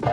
It's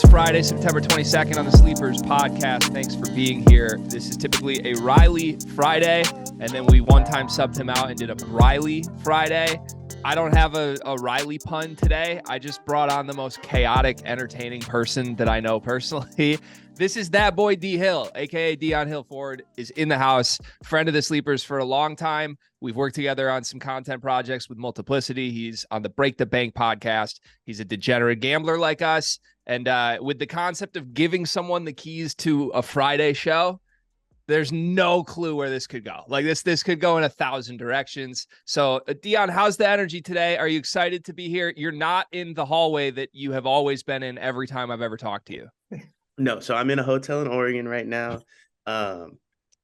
Friday, September 22nd on the Sleepers podcast. Thanks for being here. This is typically a Riley Friday, and then we one time subbed him out and did a Briley Friday. I don't have a Riley pun today. I just brought on the most chaotic, entertaining person that I know personally. This is ThatBoyDHill, a.k.a. Dion Hill Ford, is in the house, friend of the Sleepers for a long time. We've worked together on some content projects with Multiplicity. He's on the Break the Bank podcast. He's a degenerate gambler like us. And with the concept of giving someone the keys to a Friday show, there's no clue where this could go. Like this could go in 1,000 directions. So Dion, how's the energy today? Are you excited to be here? You're not in the hallway that you have always been in every time I've ever talked to you. No, so I'm in a hotel in Oregon right now. I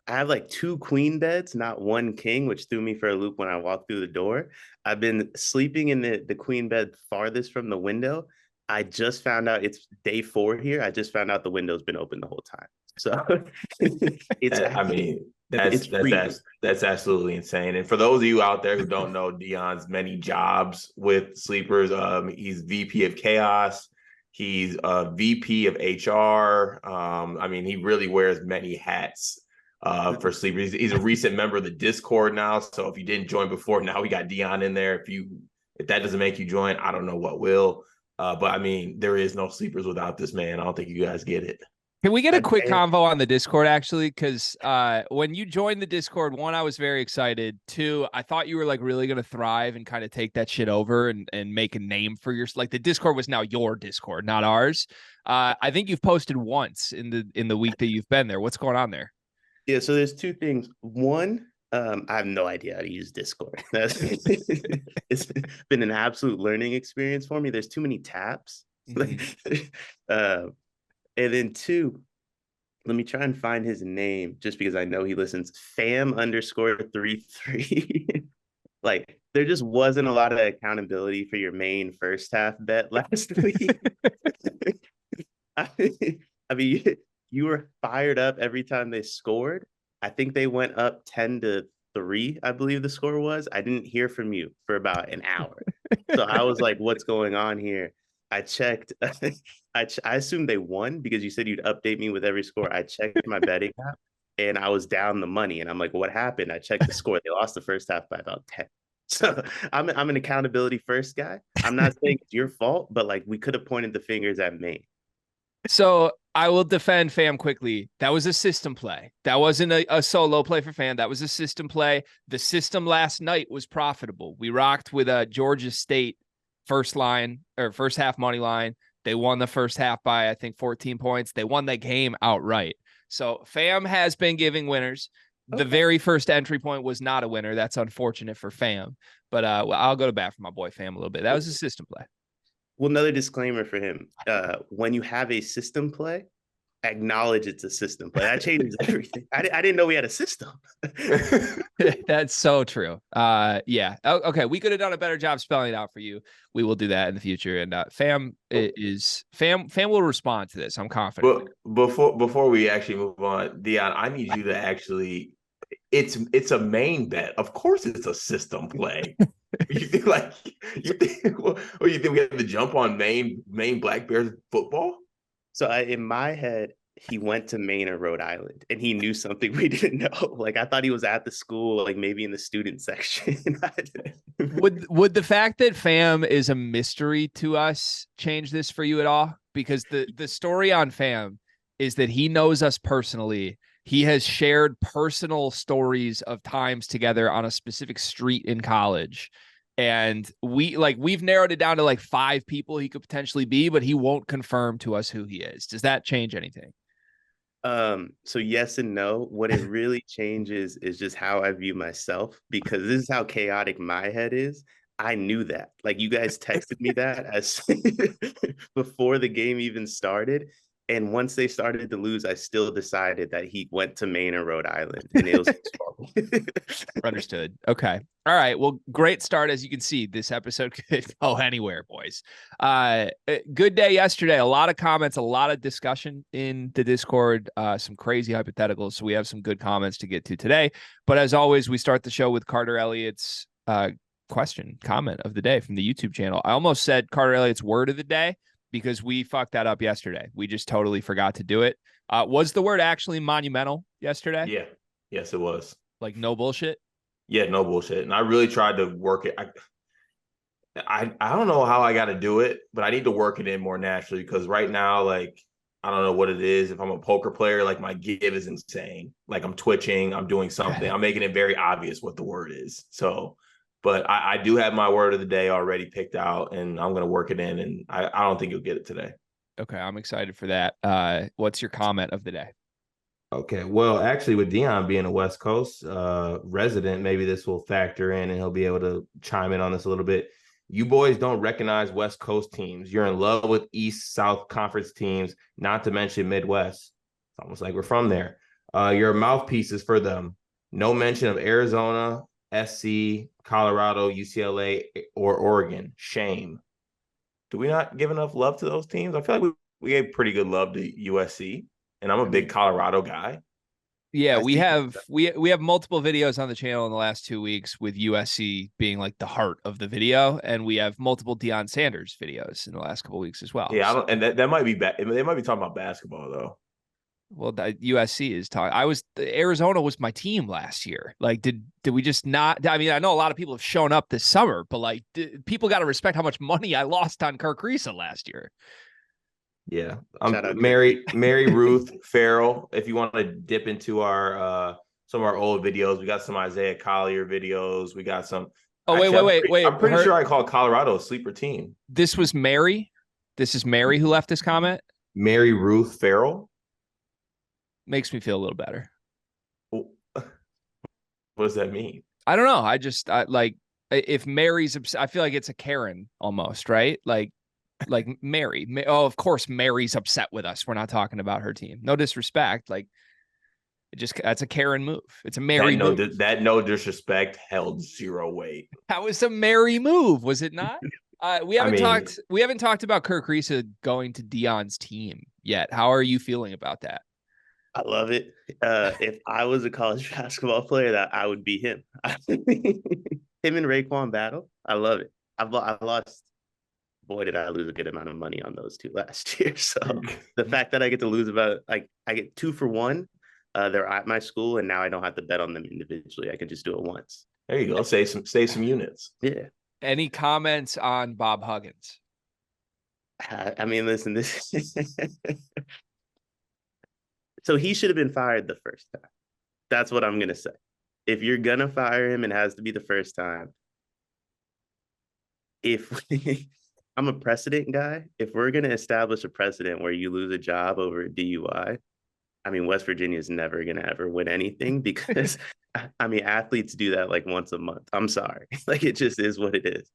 have like 2 queen beds, not 1 king, which threw me for a loop when I walked through the door. I've been sleeping in the queen bed farthest from the window. I just found out it's day 4 here. I just found out the window's been open the whole time. So that's absolutely insane. And for those of you out there who don't know Dion's many jobs with Sleepers, he's VP of Chaos. He's a VP of HR. He really wears many hats for Sleepers. He's a recent member of the Discord now. So if you didn't join before, now we got Dion in there. If that doesn't make you join, I don't know what will. But there is no Sleepers without this man. I don't think you guys get it. Can we get a quick convo on the Discord, actually? Because when you joined the Discord, 1, I was very excited. 2, I thought you were like really going to thrive and kind of take that shit over and make a name for your, like the Discord was now your Discord, not ours. I think you've posted once in the week that you've been there. What's going on there? Yeah, so there's 2 things. 1, I have no idea how to use Discord. It's been an absolute learning experience for me. There's too many tabs. And then 2, let me try and find his name just because I know he listens. Fam_33. Like, there just wasn't a lot of accountability for your main first half bet last week. You were fired up every time they scored. I think they went up 10-3, I believe the score was. I didn't hear from you for about an hour. So I was like, what's going on here? I checked. I assumed they won because you said you'd update me with every score. I checked my betting app and I was down the money. And I'm like, what happened? I checked the score. They lost the first half by about 10. So I'm an accountability first guy. I'm not saying it's your fault, but like we could have pointed the fingers at me. So I will defend Fam quickly. That was a system play. That wasn't a solo play for Fam. That was a system play. The system last night was profitable. We rocked with Georgia State first half money line. They won the first half by, I think, 14 points. They won that game outright. So Fam has been giving winners. Okay. The very first entry point was not a winner. That's unfortunate for Fam. But I'll go to bat for my boy Fam a little bit. That was a system play. Well, another disclaimer for him. When you have a system play, acknowledge it's a system play. That changes everything. I didn't know we had a system. That's so true. Yeah. Okay. We could have done a better job spelling it out for you. We will do that in the future. And Fam will respond to this. I'm confident. But before we actually move on, Dion, I need you to actually. It's a main bet. Of course, it's a system play. you think we have to jump on Maine Black Bears football? So in my head, he went to Maine or Rhode Island, and he knew something we didn't know. Like I thought he was at the school, like maybe in the student section. Would the fact that Fam is a mystery to us change this for you at all? Because the story on Fam is that he knows us personally. He has shared personal stories of times together on a specific street in college. And we've narrowed it down to like 5 people he could potentially be, but he won't confirm to us who he is. Does that change anything? So yes and no. What it really changes is just how I view myself, because this is how chaotic my head is. I knew that. Like you guys texted me that as before the game even started. And once they started to lose, I still decided that he went to Maine or Rhode Island, and it was his fault. Understood. Okay. All right. Well, great start. As you can see, this episode could go anywhere, boys. Good day yesterday. A lot of comments, a lot of discussion in the Discord, some crazy hypotheticals. So we have some good comments to get to today. But as always, we start the show with Carter Elliott's comment of the day from the YouTube channel. I almost said Carter Elliott's word of the day because we fucked that up yesterday. We just totally forgot to do it. Was the word actually monumental yesterday? Yeah. Yes, it was. Like no bullshit? Yeah, no bullshit. And I really tried to work it. I don't know how I got to do it, but I need to work it in more naturally because right now, like, I don't know what it is. If I'm a poker player, like my give is insane. Like I'm twitching, I'm doing something. I'm making it very obvious what the word is. So, but I do have my word of the day already picked out and I'm going to work it in. And I don't think you'll get it today. Okay, I'm excited for that. What's your comment of the day? Okay, well, actually, with Dion being a West Coast resident, maybe this will factor in and he'll be able to chime in on this a little bit. You boys don't recognize West Coast teams. You're in love with East South Conference teams, not to mention Midwest. It's almost like we're from there. Your mouthpieces for them. No mention of Arizona, SC, Colorado, UCLA, or Oregon. Shame. Do we not give enough love to those teams? I feel like we gave pretty good love to USC, and I'm a big Colorado guy. Yeah, we have multiple videos on the channel in the last 2 weeks with USC being like the heart of the video, and we have multiple Deion Sanders videos in the last couple of weeks as well. Yeah, so. And that might be they might be talking about basketball though. Well, USC is talking. Arizona was my team last year. Like, did we just not? I mean, I know a lot of people have shown up this summer, but like, people got to respect how much money I lost on Kirk Risa last year. Yeah, Mary Ruth Farrell. If you want to dip into our some of our old videos, we got some Isaiah Collier videos. We got some. Oh, wait! I'm pretty sure I called Colorado a sleeper team. This was Mary. This is Mary who left this comment. Mary Ruth Farrell makes me feel a little better. What does that mean? I don't know. I like if Mary's. I feel like it's a Karen almost, right? Like Mary. Oh, of course, Mary's upset with us. We're not talking about her team. No disrespect. Like, that's a Karen move. It's a Mary move. That no disrespect held zero weight. That was a Mary move, was it not? We haven't talked about Kirk Risa going to Deion's team yet. How are you feeling about that? I love it. If I was a college basketball player, that I would be him. Him and Raekwon battle. I love it. I lost. Boy, did I lose a good amount of money on those two last year. So the fact that I get to lose I get 2 for 1. They're at my school, and now I don't have to bet on them individually. I can just do it once. There you go. Save some units. Yeah. Any comments on Bob Huggins? I mean, listen, this. So he should have been fired the first time. That's what I'm gonna say. If you're gonna fire him, it has to be the first time. I'm a precedent guy. If we're going to establish a precedent where you lose a job over a DUI, I mean, West Virginia is never going to ever win anything because, I mean, athletes do that like once a month. I'm sorry. Like, it just is what it is.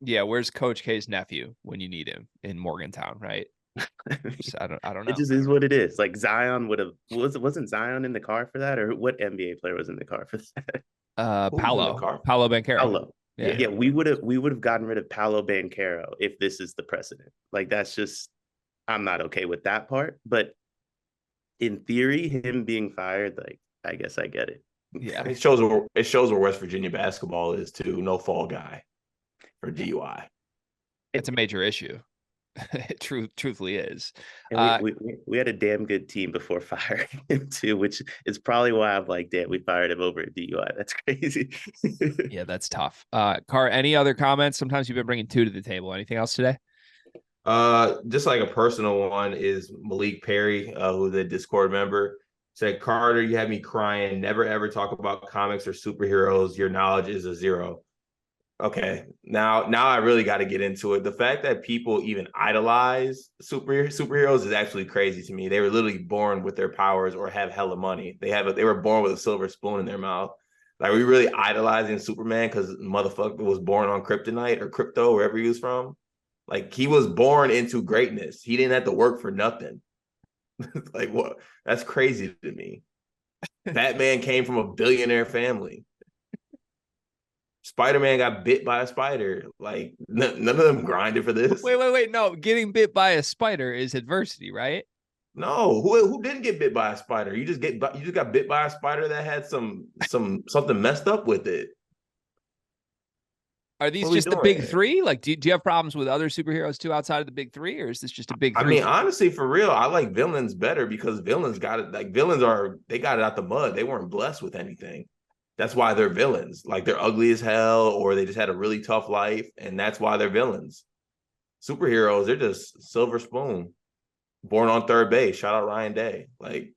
Yeah, where's Coach K's nephew when you need him in Morgantown, right? I don't know. It just is what it is. Like Zion wasn't Zion in the car for that, or what NBA player was in the car for that? Paolo Banchero. Paolo. Yeah, we would have gotten rid of Paolo Banchero if this is the precedent. Like, that's just, I'm not okay with that part. But in theory, him being fired, like, I guess I get it. Yeah, it shows where West Virginia basketball is too. No fall guy for DUI. It's a major issue. It truthfully is. And we had a damn good team before firing him too, which is probably why I'm like, damn, we fired him over a DUI. That's crazy. Yeah, that's tough. Car, any other comments? Sometimes you've been bringing 2 to the table. Anything else today? Just like a personal one is Malik Perry, who's a Discord member, said, Carter, you had me crying. Never ever talk about comics or superheroes. Your knowledge is a 0. Okay, now I really got to get into it. The fact that people even idolize superheroes is actually crazy to me. They were literally born with their powers or have hella money. They were born with a silver spoon in their mouth. Like, are we really idolizing Superman because motherfucker was born on kryptonite or crypto, wherever he was from? Like, he was born into greatness. He didn't have to work for nothing. Like what? That's crazy to me. Batman came from a billionaire family. Spider-Man got bit by a spider. Like none of them grinded for this. Wait. No, getting bit by a spider is adversity, right? No, who didn't get bit by a spider? You just got bit by a spider that had something messed up with it. Are these What are we just the doing big here? three? Like, do you have problems with other superheroes too outside of the big three, or is this just a big I three? mean, honestly, for real, I like villains better because villains got it. Like they got it out the mud. They weren't blessed with anything. That's why they're villains. Like they're ugly as hell, or they just had a really tough life, and that's why they're villains. Superheroes, they're just silver spoon, born on third base. Shout out Ryan Day. Like,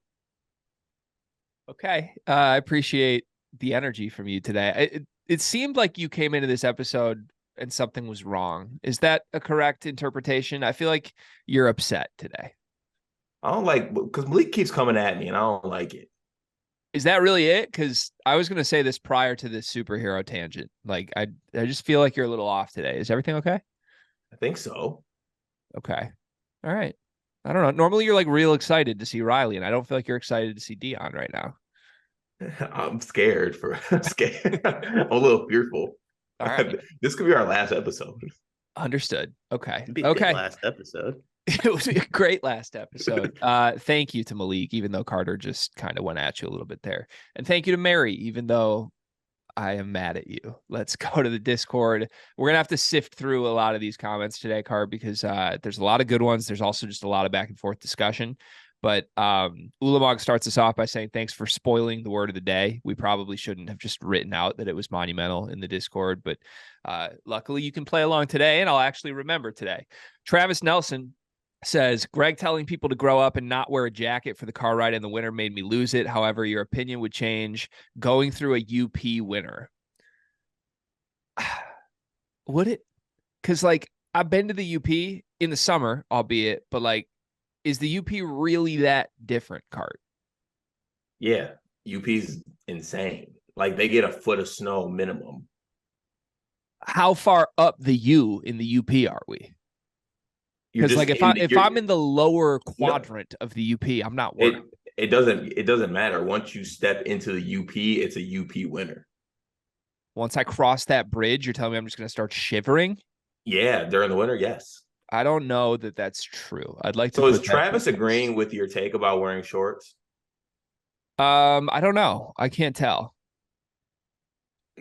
Okay, I appreciate the energy from you today. It seemed like you came into this episode and something was wrong. Is that a correct interpretation? I feel like you're upset today. I don't like because Malik keeps coming at me, and I don't like it. Is that really it? Because I was going to say this prior to this superhero tangent. Like, I just feel like you're a little off today. Is everything okay? I think so. Okay. All right. I don't know. Normally you're like real excited to see Riley, and I don't feel like you're excited to see Dion right now. I'm scared. I'm scared. I'm a little fearful. All right. This could be our last episode. Understood. Okay. It'd be a good Okay. last episode. It was a great last episode. Thank you to Malik, even though Carter just kind of went at you a little bit there. And thank you to Mary, even though I am mad at you. Let's go to the Discord. We're going to have to sift through a lot of these comments today, Card, because there's a lot of good ones. There's also just a lot of back and forth discussion. But Ulamog starts us off by saying, thanks for spoiling the word of the day. We probably shouldn't have just written out that it was monumental in the Discord, but luckily you can play along today, and I'll actually remember today. Travis Nelson says, Greg telling people to grow up and not wear a jacket for the car ride in the winter made me lose it. However, your opinion would change going through a UP winter. Would it? Because, like, I've been to the UP in the summer, albeit, but, like, is the UP really that different, Cart? Yeah, UP's insane. Like they get a foot of snow minimum. How far up the U in the UP are we? Because like if I'm in the lower quadrant of the UP, I'm not worried. It doesn't matter. Once you step into the UP, it's a UP winner. Once I cross that bridge, you're telling me I'm just going to start shivering? Yeah, during the winter, yes. I don't know that that's true. I'd like to. So is Travis agreeing with your take about wearing shorts? I don't know. I can't tell.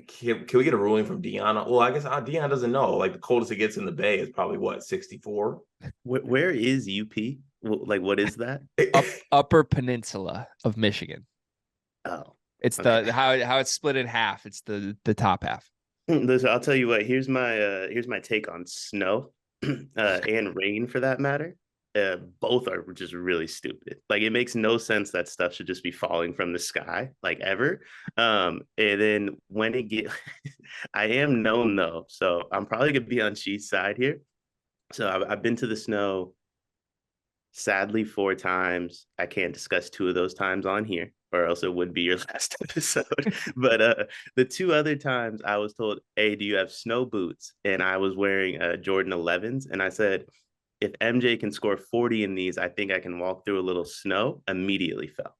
Can we get a ruling from Dion? Well, I guess Dion doesn't know. Like the coldest it gets in the Bay is probably what, 64? Where is UP? Like, what is that? Upper Peninsula of Michigan. Oh, it's okay. the how it's split in half. It's the top half. Listen, I'll tell you what. Here's my take on snow and rain, for that matter. Both are just really stupid. Like, it makes no sense that stuff should just be falling from the sky, like, ever. And then when it get, I am known though, so I'm probably gonna be on She's side here. So I've been to the snow, sadly, 4 times. I can't discuss 2 of those times on here, or else it would be your last episode. But the 2 other times I was told, hey, do you have snow boots? And I was wearing Jordan 11s, and I said, if MJ can score 40 in these, I think I can walk through a little snow. Immediately fell.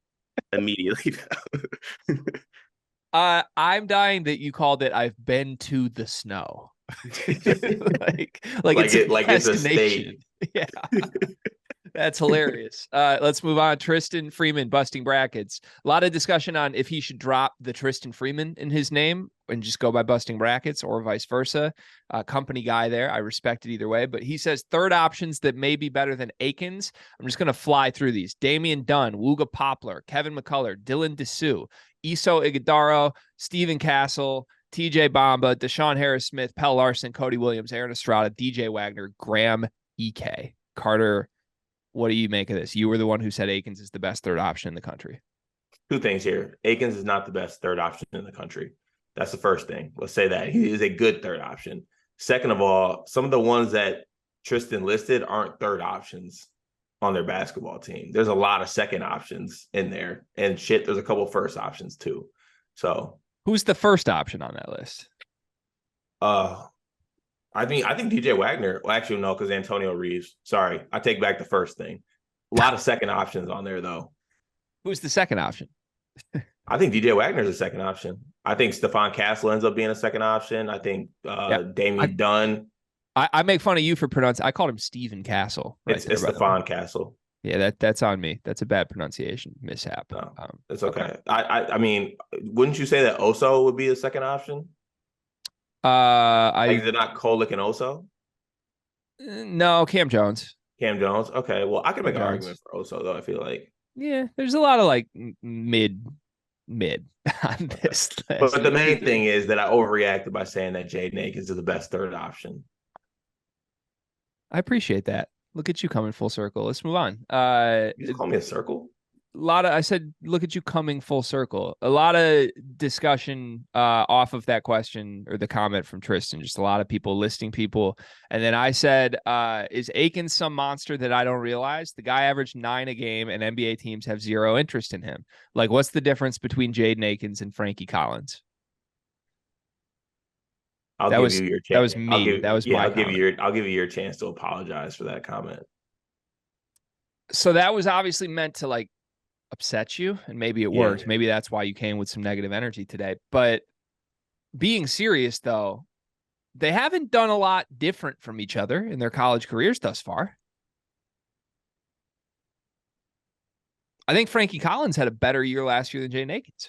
I'm dying that you called it I've been to the snow. like it's a destination. Yeah. That's hilarious. Let's move on. Tristan Freeman busting brackets. A lot of discussion on if he should drop the Tristan Freeman in his name and just go by busting brackets or vice versa. Company guy there. I respect it either way, but he says third options that may be better than Akins. I'm just going to fly through these. Damian Dunn, Wooga Poplar, Kevin McCullough, Dylan Dessou, Iso Iguodaro, Steven Castle, TJ Bamba, Deshaun Harris-Smith, Pell Larson, Cody Williams, Aaron Estrada, DJ Wagner, Graham EK. Carter, what do you make of this? You were the one who said Akins is the best third option in the country. 2 things here. Akins is not the best third option in the country. That's the first thing. Let's say that. He is a good third option. Second of all, some of the ones that Tristan listed aren't third options on their basketball team. There's a lot of second options in there. And there's a couple first options too. So who's the first option on that list? I think DJ Wagner. Well, actually, no, because Antonio Reeves. Sorry, I take back the first thing. A lot of second options on there, though. Who's the second option? I think DJ Wagner's a second option. I think Stephon Castle ends up being a second option. I think Damian Dunn. I make fun of you for pronouncing. I called him Stephen Castle. It's Stephon Castle. Yeah, that's on me. That's a bad pronunciation mishap. No, it's okay. I mean, wouldn't you say that Oso would be a second option? Is it not Kolek and Oso? No, Cam Jones. Cam Jones. Okay, well, I can make an argument for Oso though. I feel like there's a lot of like mid on this list. But the main thing is that I overreacted by saying that Jaden Akins is the best third option. I appreciate that. Look at you coming full circle. Let's move on. You just call me a circle? I said, look at you coming full circle. A lot of discussion off of that question or the comment from Tristan. Just a lot of people listing people. And then I said, is Akins some monster that I don't realize? The guy averaged 9 a game and NBA teams have zero interest in him. Like, what's the difference between Jaden Akins and Frankie Collins? That was me. That was my comment. I'll give you your chance to apologize for that comment. So that was obviously meant to like upset you, and maybe it worked. Maybe that's why you came with some negative energy today. But being serious though, they haven't done a lot different from each other in their college careers thus far. I think Frankie Collins had a better year last year than Jaden Akins.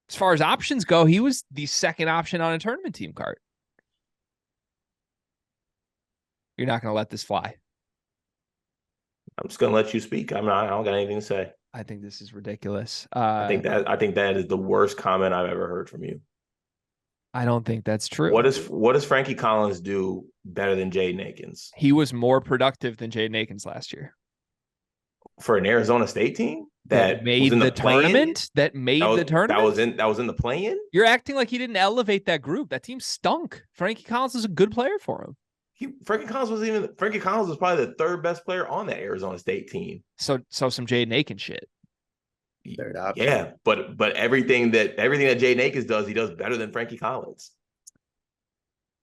As far as options go, he was the second option on a tournament team card. You're not going to let this fly. I'm just going to let you speak. I don't got anything to say. I think this is ridiculous. I think that is the worst comment I've ever heard from you. I don't think that's true. What does Frankie Collins do better than Jaden Akins? He was more productive than Jaden Akins last year. For an Arizona State team that made the tournament? That was in the play-in? You're acting like he didn't elevate that group. That team stunk. Frankie Collins is a good player for him. Frankie Collins was probably the third best player on that Arizona State team. So some Jaden Akins shit. Third option. Yeah, but everything that Jaden Akins does, he does better than Frankie Collins.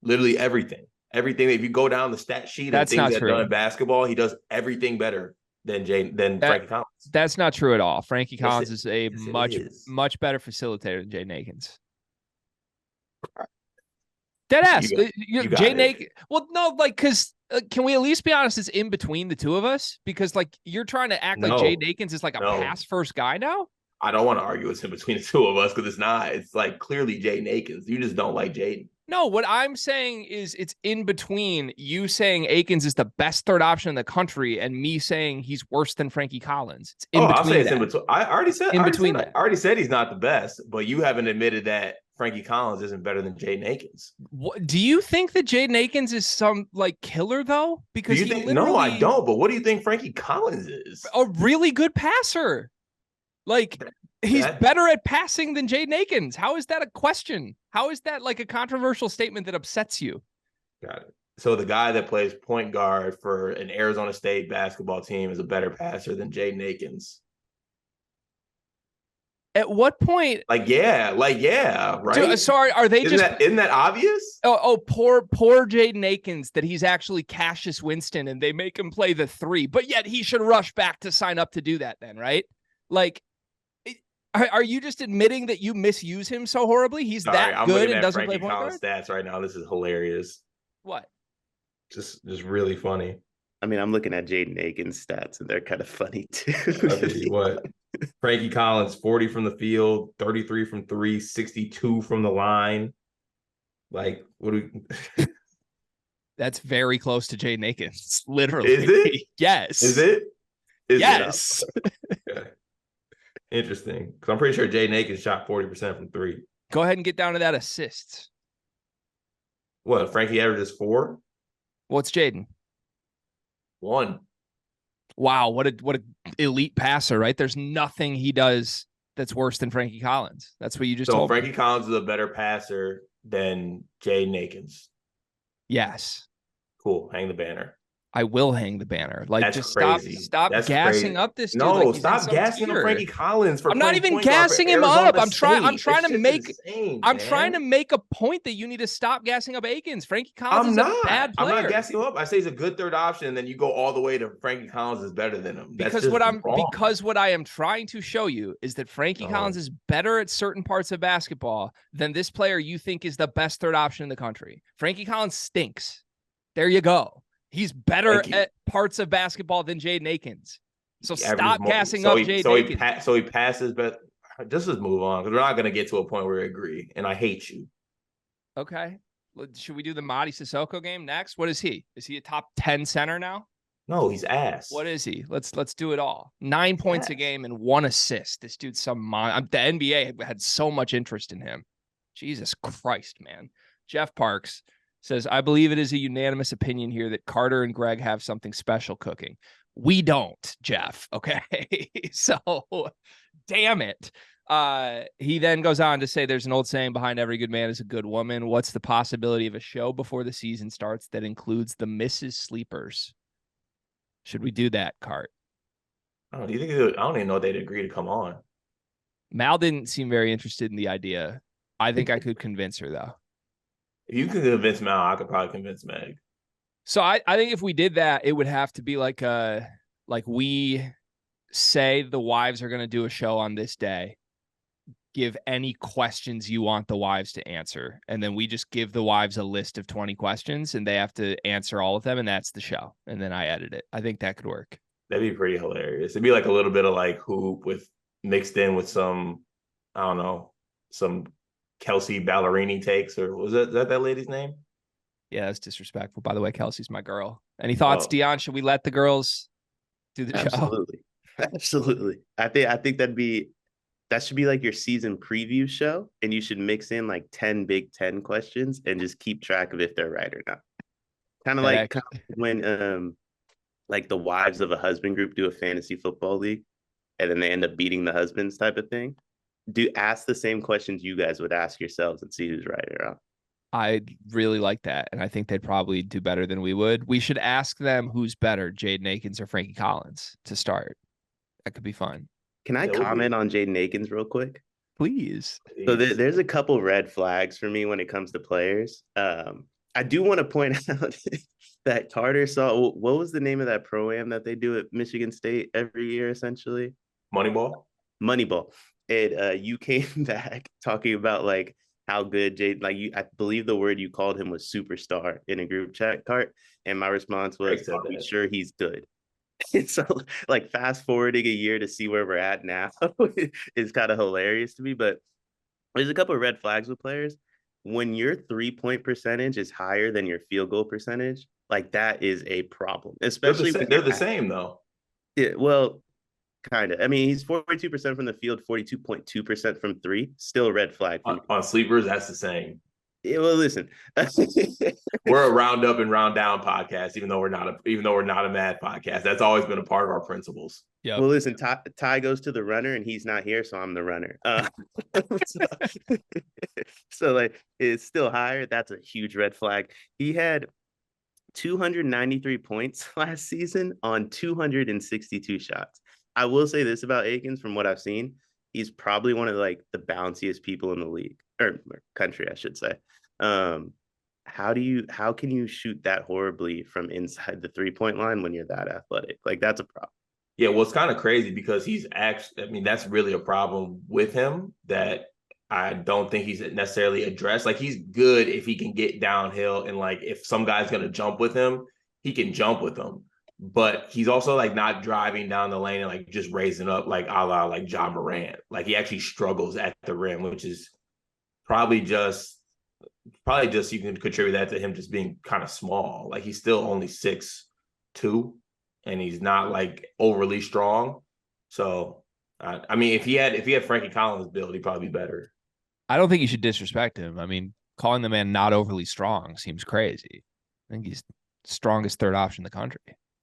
Literally everything. Everything. If you go down the stat sheet and things that done in basketball, he does everything better than Frankie Collins. That's not true at all. Frankie Collins is a much better facilitator than Jaden Akins. Dead ass. Jaden Akins. Well, no, like, because can we at least be honest? It's in between the two of us, because like you're trying to act like Jaden Akins is like a pass first guy now. I don't want to argue it's in between the two of us because it's not. It's like clearly Jaden Akins. You just don't like Jaden. No, what I'm saying is it's in between you saying Akins is the best third option in the country and me saying he's worse than Frankie Collins. It's in between. I'll say it's in between. I already said he's not the best, but you haven't admitted that Frankie Collins isn't better than Jaden Akins. Do you think that Jaden Akins is some like killer though? Because no, I don't. But what do you think Frankie Collins is? A really good passer. Like he's better at passing than Jaden Akins. How is that a question? How is that like a controversial statement that upsets you? Got it. So the guy that plays point guard for an Arizona State basketball team is a better passer than Jaden Akins. At what point? Right? Sorry, are they isn't that obvious? Poor Jaden Akins, that he's actually Cassius Winston and they make him play the 3, but yet he should rush back to sign up to do that then, right? Like, are you just admitting that you misuse him so horribly? He's that good and doesn't play point guard? Stats right now. This is hilarious. What? Just really funny. I mean, I'm looking at Jaden Akins' stats, and they're kind of funny too. What? Frankie Collins, 40 from the field, 33 from 3, 62 from the line. Like, what do we... That's very close to Jaden Akins. Literally. Is it? Yes. Is it? Yes. Okay. Interesting. Because I'm pretty sure Jaden Akins shot 40% from 3. Go ahead and get down to that assists. What? Frankie averages 4? What's Jaden? 1. Wow, what a elite passer, right? There's nothing he does that's worse than Frankie Collins. That's what you just told Frankie me. Collins is a better passer than Jaden Akins. Yes. Cool. Hang the banner. I will hang the banner. Like, That's just crazy. stop That's gassing crazy. up this dude. No, Like he's in stop some gassing on tier. Frankie Collins for I'm not playing even point guard for gassing him up. Arizona I'm trying State. to It's make just insane, I'm trying to man. make a point that you need to stop gassing up Akins. Frankie Collins I'm is a bad not. I'm player. not gassing him up. I say he's a good third option, and then you go all the way to Frankie Collins is better than him. That's just wrong. Because what I am trying to show you is that Frankie Collins is better at certain parts of basketball than this player you think is the best third option in the country. Frankie Collins stinks. There you go. He's better at parts of basketball than Jaden Akins. So stop gassing up Jaden Akins. So he passes, but just move on because we're not going to get to a point where we agree. And I hate you. Okay. Should we do the Mady Sissoko game next? What is he? Is he a top 10 center now? No, he's ass. What is he? Let's do it all. 9 points a game and 1 assist. This dude's the NBA had so much interest in him. Jesus Christ, man. Jeff Parks says, I believe it is a unanimous opinion here that Carter and Greg have something special cooking. We don't, Jeff. Okay. So damn it. He then goes on to say there's an old saying behind every good man is a good woman. What's the possibility of a show before the season starts that includes the Mrs. Sleepers? Should we do that, Cart? I don't even know they'd agree to come on. Mal didn't seem very interested in the idea. I think I could convince her, though. If you can convince Mal, I could probably convince Meg. So I think if we did that, it would have to be like we say the wives are going to do a show on this day. Give any questions you want the wives to answer. And then we just give the wives a list of 20 questions and they have to answer all of them. And that's the show. And then I edit it. I think that could work. That'd be pretty hilarious. It'd be like a little bit of like hoop with mixed in with some, I don't know, some Kelsey Ballerini takes, or was that lady's name? Yeah, that's disrespectful. By the way, Kelsey's my girl. Any thoughts, Dion? Should we let the girls do the show? Absolutely. I think that should be like your season preview show, and you should mix in like 10 Big Ten questions and just keep track of if they're right or not. Kind of like when like the wives of a husband group do a fantasy football league, and then they end up beating the husbands type of thing. Ask the same questions you guys would ask yourselves and see who's right or wrong. I really like that, and I think they'd probably do better than we would. We should ask them who's better, Jaden Akins or Frankie Collins, to start. That could be fun. Can I comment on Jaden Akins real quick? Please. So there's a couple red flags for me when it comes to players. I do want to point out that Carter saw, what was the name of that pro-am that they do at Michigan State every year, essentially? Moneyball. And you came back talking about like how good Jade, like I believe the word you called him was superstar in a group chat, Cart. And my response was, are we sure he's good? And so like fast forwarding a year to see where we're at now is kind of hilarious to me. But there's a couple of red flags with players. When your 3-point percentage is higher than your field goal percentage, like that is a problem. Especially they're the same though. Yeah, well, kind of. I mean, he's 42% from the field, 42.2% from three. Still a red flag. On sleepers, that's the same. Yeah, well, listen. We're a round up and round down podcast, even though we're not a mad podcast. That's always been a part of our principles. Yeah. Well, listen, Ty goes to the runner and he's not here, so I'm the runner. So like it's still higher. That's a huge red flag. He had 293 points last season on 262 shots. I will say this about Akins from what I've seen. He's probably one of like the bounciest people in the league or country, I should say. How can you shoot that horribly from inside the 3-point line when you're that athletic? Like that's a problem. Yeah, well, it's kind of crazy because he's actually, I mean, that's really a problem with him that I don't think he's necessarily addressed. Like he's good if he can get downhill and like if some guy's going to jump with him, he can jump with them. But he's also like not driving down the lane and like just raising up like a la like Ja Morant. Like he actually struggles at the rim, which is probably just you can contribute that to him just being kind of small. Like he's still only 6'2", and he's not like overly strong. So I mean, if he had Frankie Collins' build, he'd probably be better. I don't think you should disrespect him. I mean, calling the man not overly strong seems crazy. I think he's the strongest third option in the country.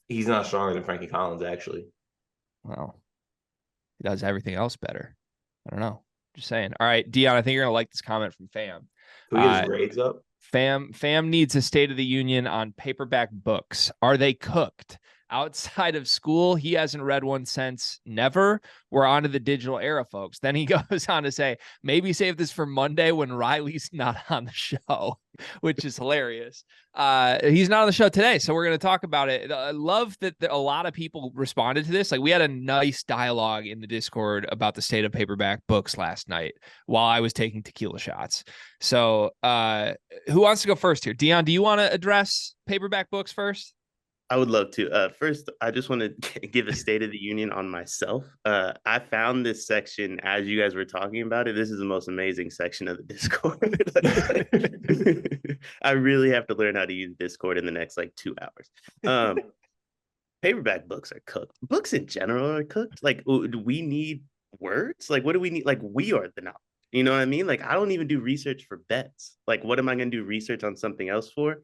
He's not stronger than Frankie Collins, actually. Well, he does everything else better. I don't know. Just saying. All right, Dion, I think you're going to like this comment from Fam. Can we get his grades up? Fam needs a State of the Union on paperback books. Are they cooked? Outside of school, he hasn't read one since never. We're on to the digital era, folks. Then he goes on to say, maybe save this for Monday when Riley's not on the show, which is hilarious. He's not on the show today, so we're going to talk about it. I love that a lot of people responded to this. Like, we had a nice dialogue in the Discord about the state of paperback books last night while I was taking tequila shots. So who wants to go first here? Dion, do you want to address paperback books first? I would love to. First, I just want to give a State of the Union on myself. I found this section as you guys were talking about it. This is the most amazing section of the Discord. I really have to learn how to use Discord in the next 2 hours. Paperback books are cooked. Books in general are cooked. Do we need words? What do we need? We are the knowledge. You know what I mean? I don't even do research for bets. What am I going to do research on something else for?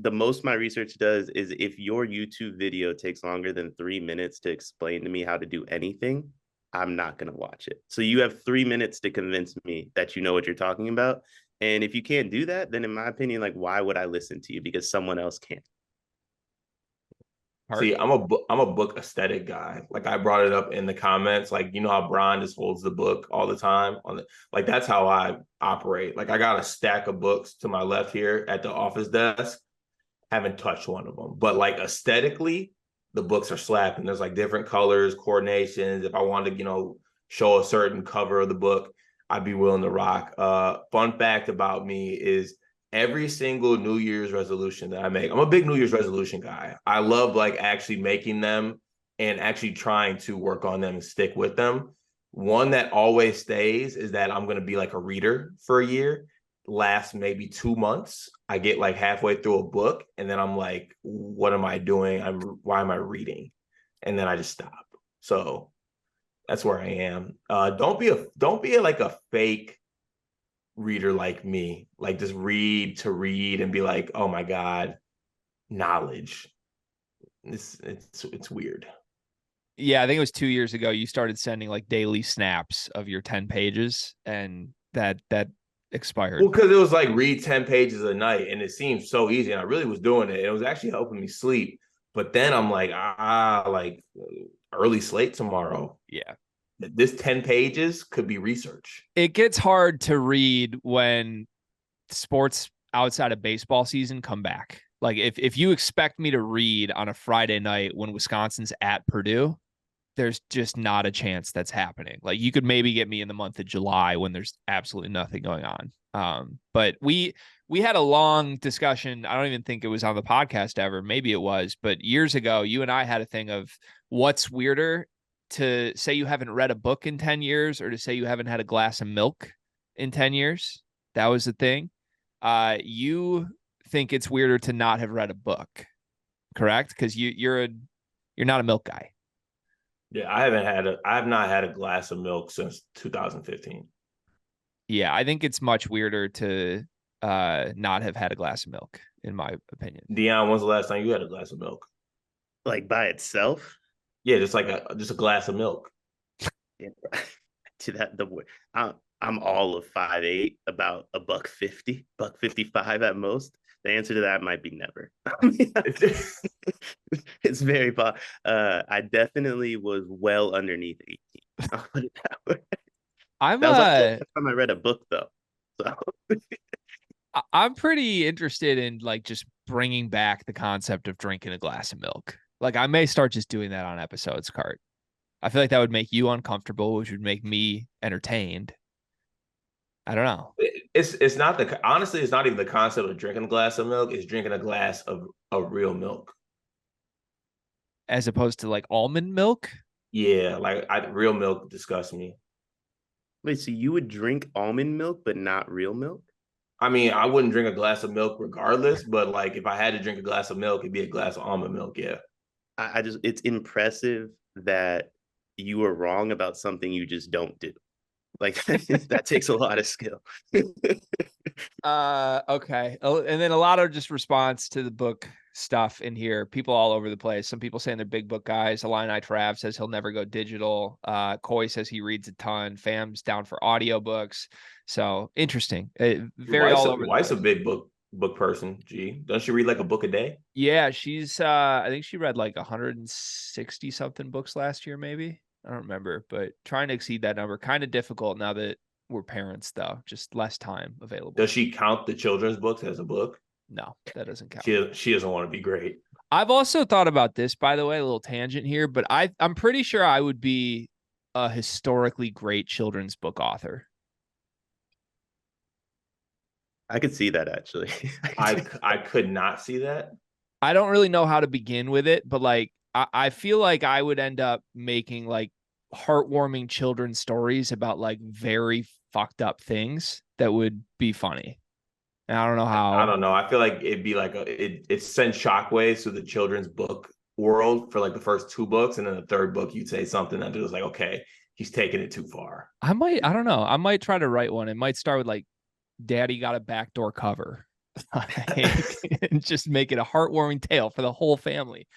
The most my research does is if your YouTube video takes longer than 3 minutes to explain to me how to do anything, I'm not going to watch it. So you have 3 minutes to convince me that you know what you're talking about. And if you can't do that, then in my opinion, why would I listen to you? Because someone else can't. See, I'm a book aesthetic guy. I brought it up in the comments. You know how Brian just holds the book all the time on the that's how I operate. I got a stack of books to my left here at the office desk. Haven't touched one of them, but aesthetically, the books are slapping. There's different colors, coordinations. If I wanted to, show a certain cover of the book, I'd be willing to rock. Fun fact about me is every single New Year's resolution that I make, I'm a big New Year's resolution guy. I love actually making them and actually trying to work on them and stick with them. One that always stays is that I'm going to be a reader for a year. Lasts maybe 2 months. I get halfway through a book and then I'm what am I doing? Why am I reading? And then I just stop. So that's where I am. Don't be a fake reader like me. Just read to read and be oh my God, knowledge. It's weird. Yeah, I think it was 2 years ago you started sending daily snaps of your 10 pages, and that expired. Well, because it was read 10 pages a night, and it seemed so easy, and I really was doing it. It was actually helping me sleep. But then I'm early slate tomorrow. Yeah. This 10 pages could be research. It gets hard to read when sports outside of baseball season come back. If you expect me to read on a Friday night when Wisconsin's at Purdue, there's just not a chance that's happening. You could maybe get me in the month of July when there's absolutely nothing going on. But we had a long discussion. I don't even think it was on the podcast ever. Maybe it was, but years ago, you and I had a thing of what's weirder, to say you haven't read a book in 10 years or to say you haven't had a glass of milk in 10 years. That was the thing. You think it's weirder to not have read a book, correct? Because you're not a milk guy. Yeah, I have not had a glass of milk since 2015. Yeah, I think it's much weirder to not have had a glass of milk, in my opinion. Dion, when's the last time you had a glass of milk? By itself? Yeah, just a glass of milk. Yeah. To that, I'm all of 5'8", about $150, $155 at most. The answer to that might be never. It's very possible. I definitely was well underneath 18. I'll put it that way. That was the first time I read a book, though. So I'm pretty interested in just bringing back the concept of drinking a glass of milk. I may start just doing that on episodes, Cart. I feel like that would make you uncomfortable, which would make me entertained. I don't know. It's not honestly, it's not even the concept of drinking a glass of milk. It's drinking a glass of real milk. As opposed to almond milk? Yeah, real milk disgusts me. Wait, so you would drink almond milk, but not real milk? I mean, I wouldn't drink a glass of milk regardless, but if I had to drink a glass of milk, it'd be a glass of almond milk, yeah. It's impressive that you were wrong about something you just don't do. That takes a lot of skill. Okay. And then a lot of just response to the book stuff in here. People all over the place. Some people saying they're big book guys. Illini Trav says he'll never go digital. Coy says he reads a ton. Fam's down for audiobooks. So interesting. Very all over. Your wife's a big book person. Gee, doesn't she read like a book a day? Yeah, she's I think she read like 160 something books last year, maybe. I don't remember, but trying to exceed that number, kind of difficult now that we're parents, though. Just less time available. Does she count the children's books as a book? No, that doesn't count. She doesn't want to be great. I've also thought about this, by the way, a little tangent here, but I'm pretty sure I would be a historically great children's book author. I could see that, actually. I could not see that. I don't really know how to begin with it, but like I feel like I would end up making like heartwarming children's stories about like very fucked up things that would be funny. And I don't know how. I don't know. I feel like it'd be like it sends shockwaves through the children's book world for like the first 2 books, and then the 3rd book you'd say something that was like, okay, he's taking it too far. I don't know. I might try to write one. It might start with like, Daddy got a backdoor cover. And just make it a heartwarming tale for the whole family.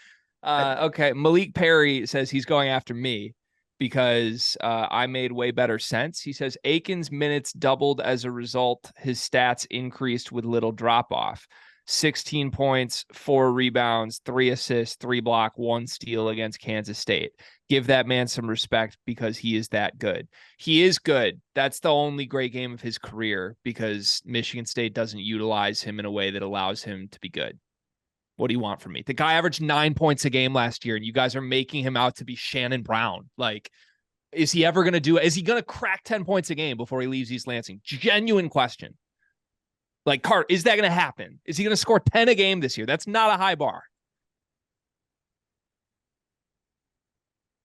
Okay, Malik Perry says he's going after me because I made way better sense. He says Aiken's minutes doubled as a result. His stats increased with little drop off. 16 points, 4 rebounds, 3 assists, 3 block, 1 steal against Kansas State. Give that man some respect because he is that good. He is good. That's the only great game of his career because Michigan State doesn't utilize him in a way that allows him to be good. What do you want from me? The guy averaged 9 points a game last year, and you guys are making him out to be Shannon Brown. Like, is he ever going to do it? Is he going to crack 10 points a game before he leaves East Lansing? Genuine question. Like, Cart, is that going to happen? Is he going to score 10 a game this year? That's not a high bar.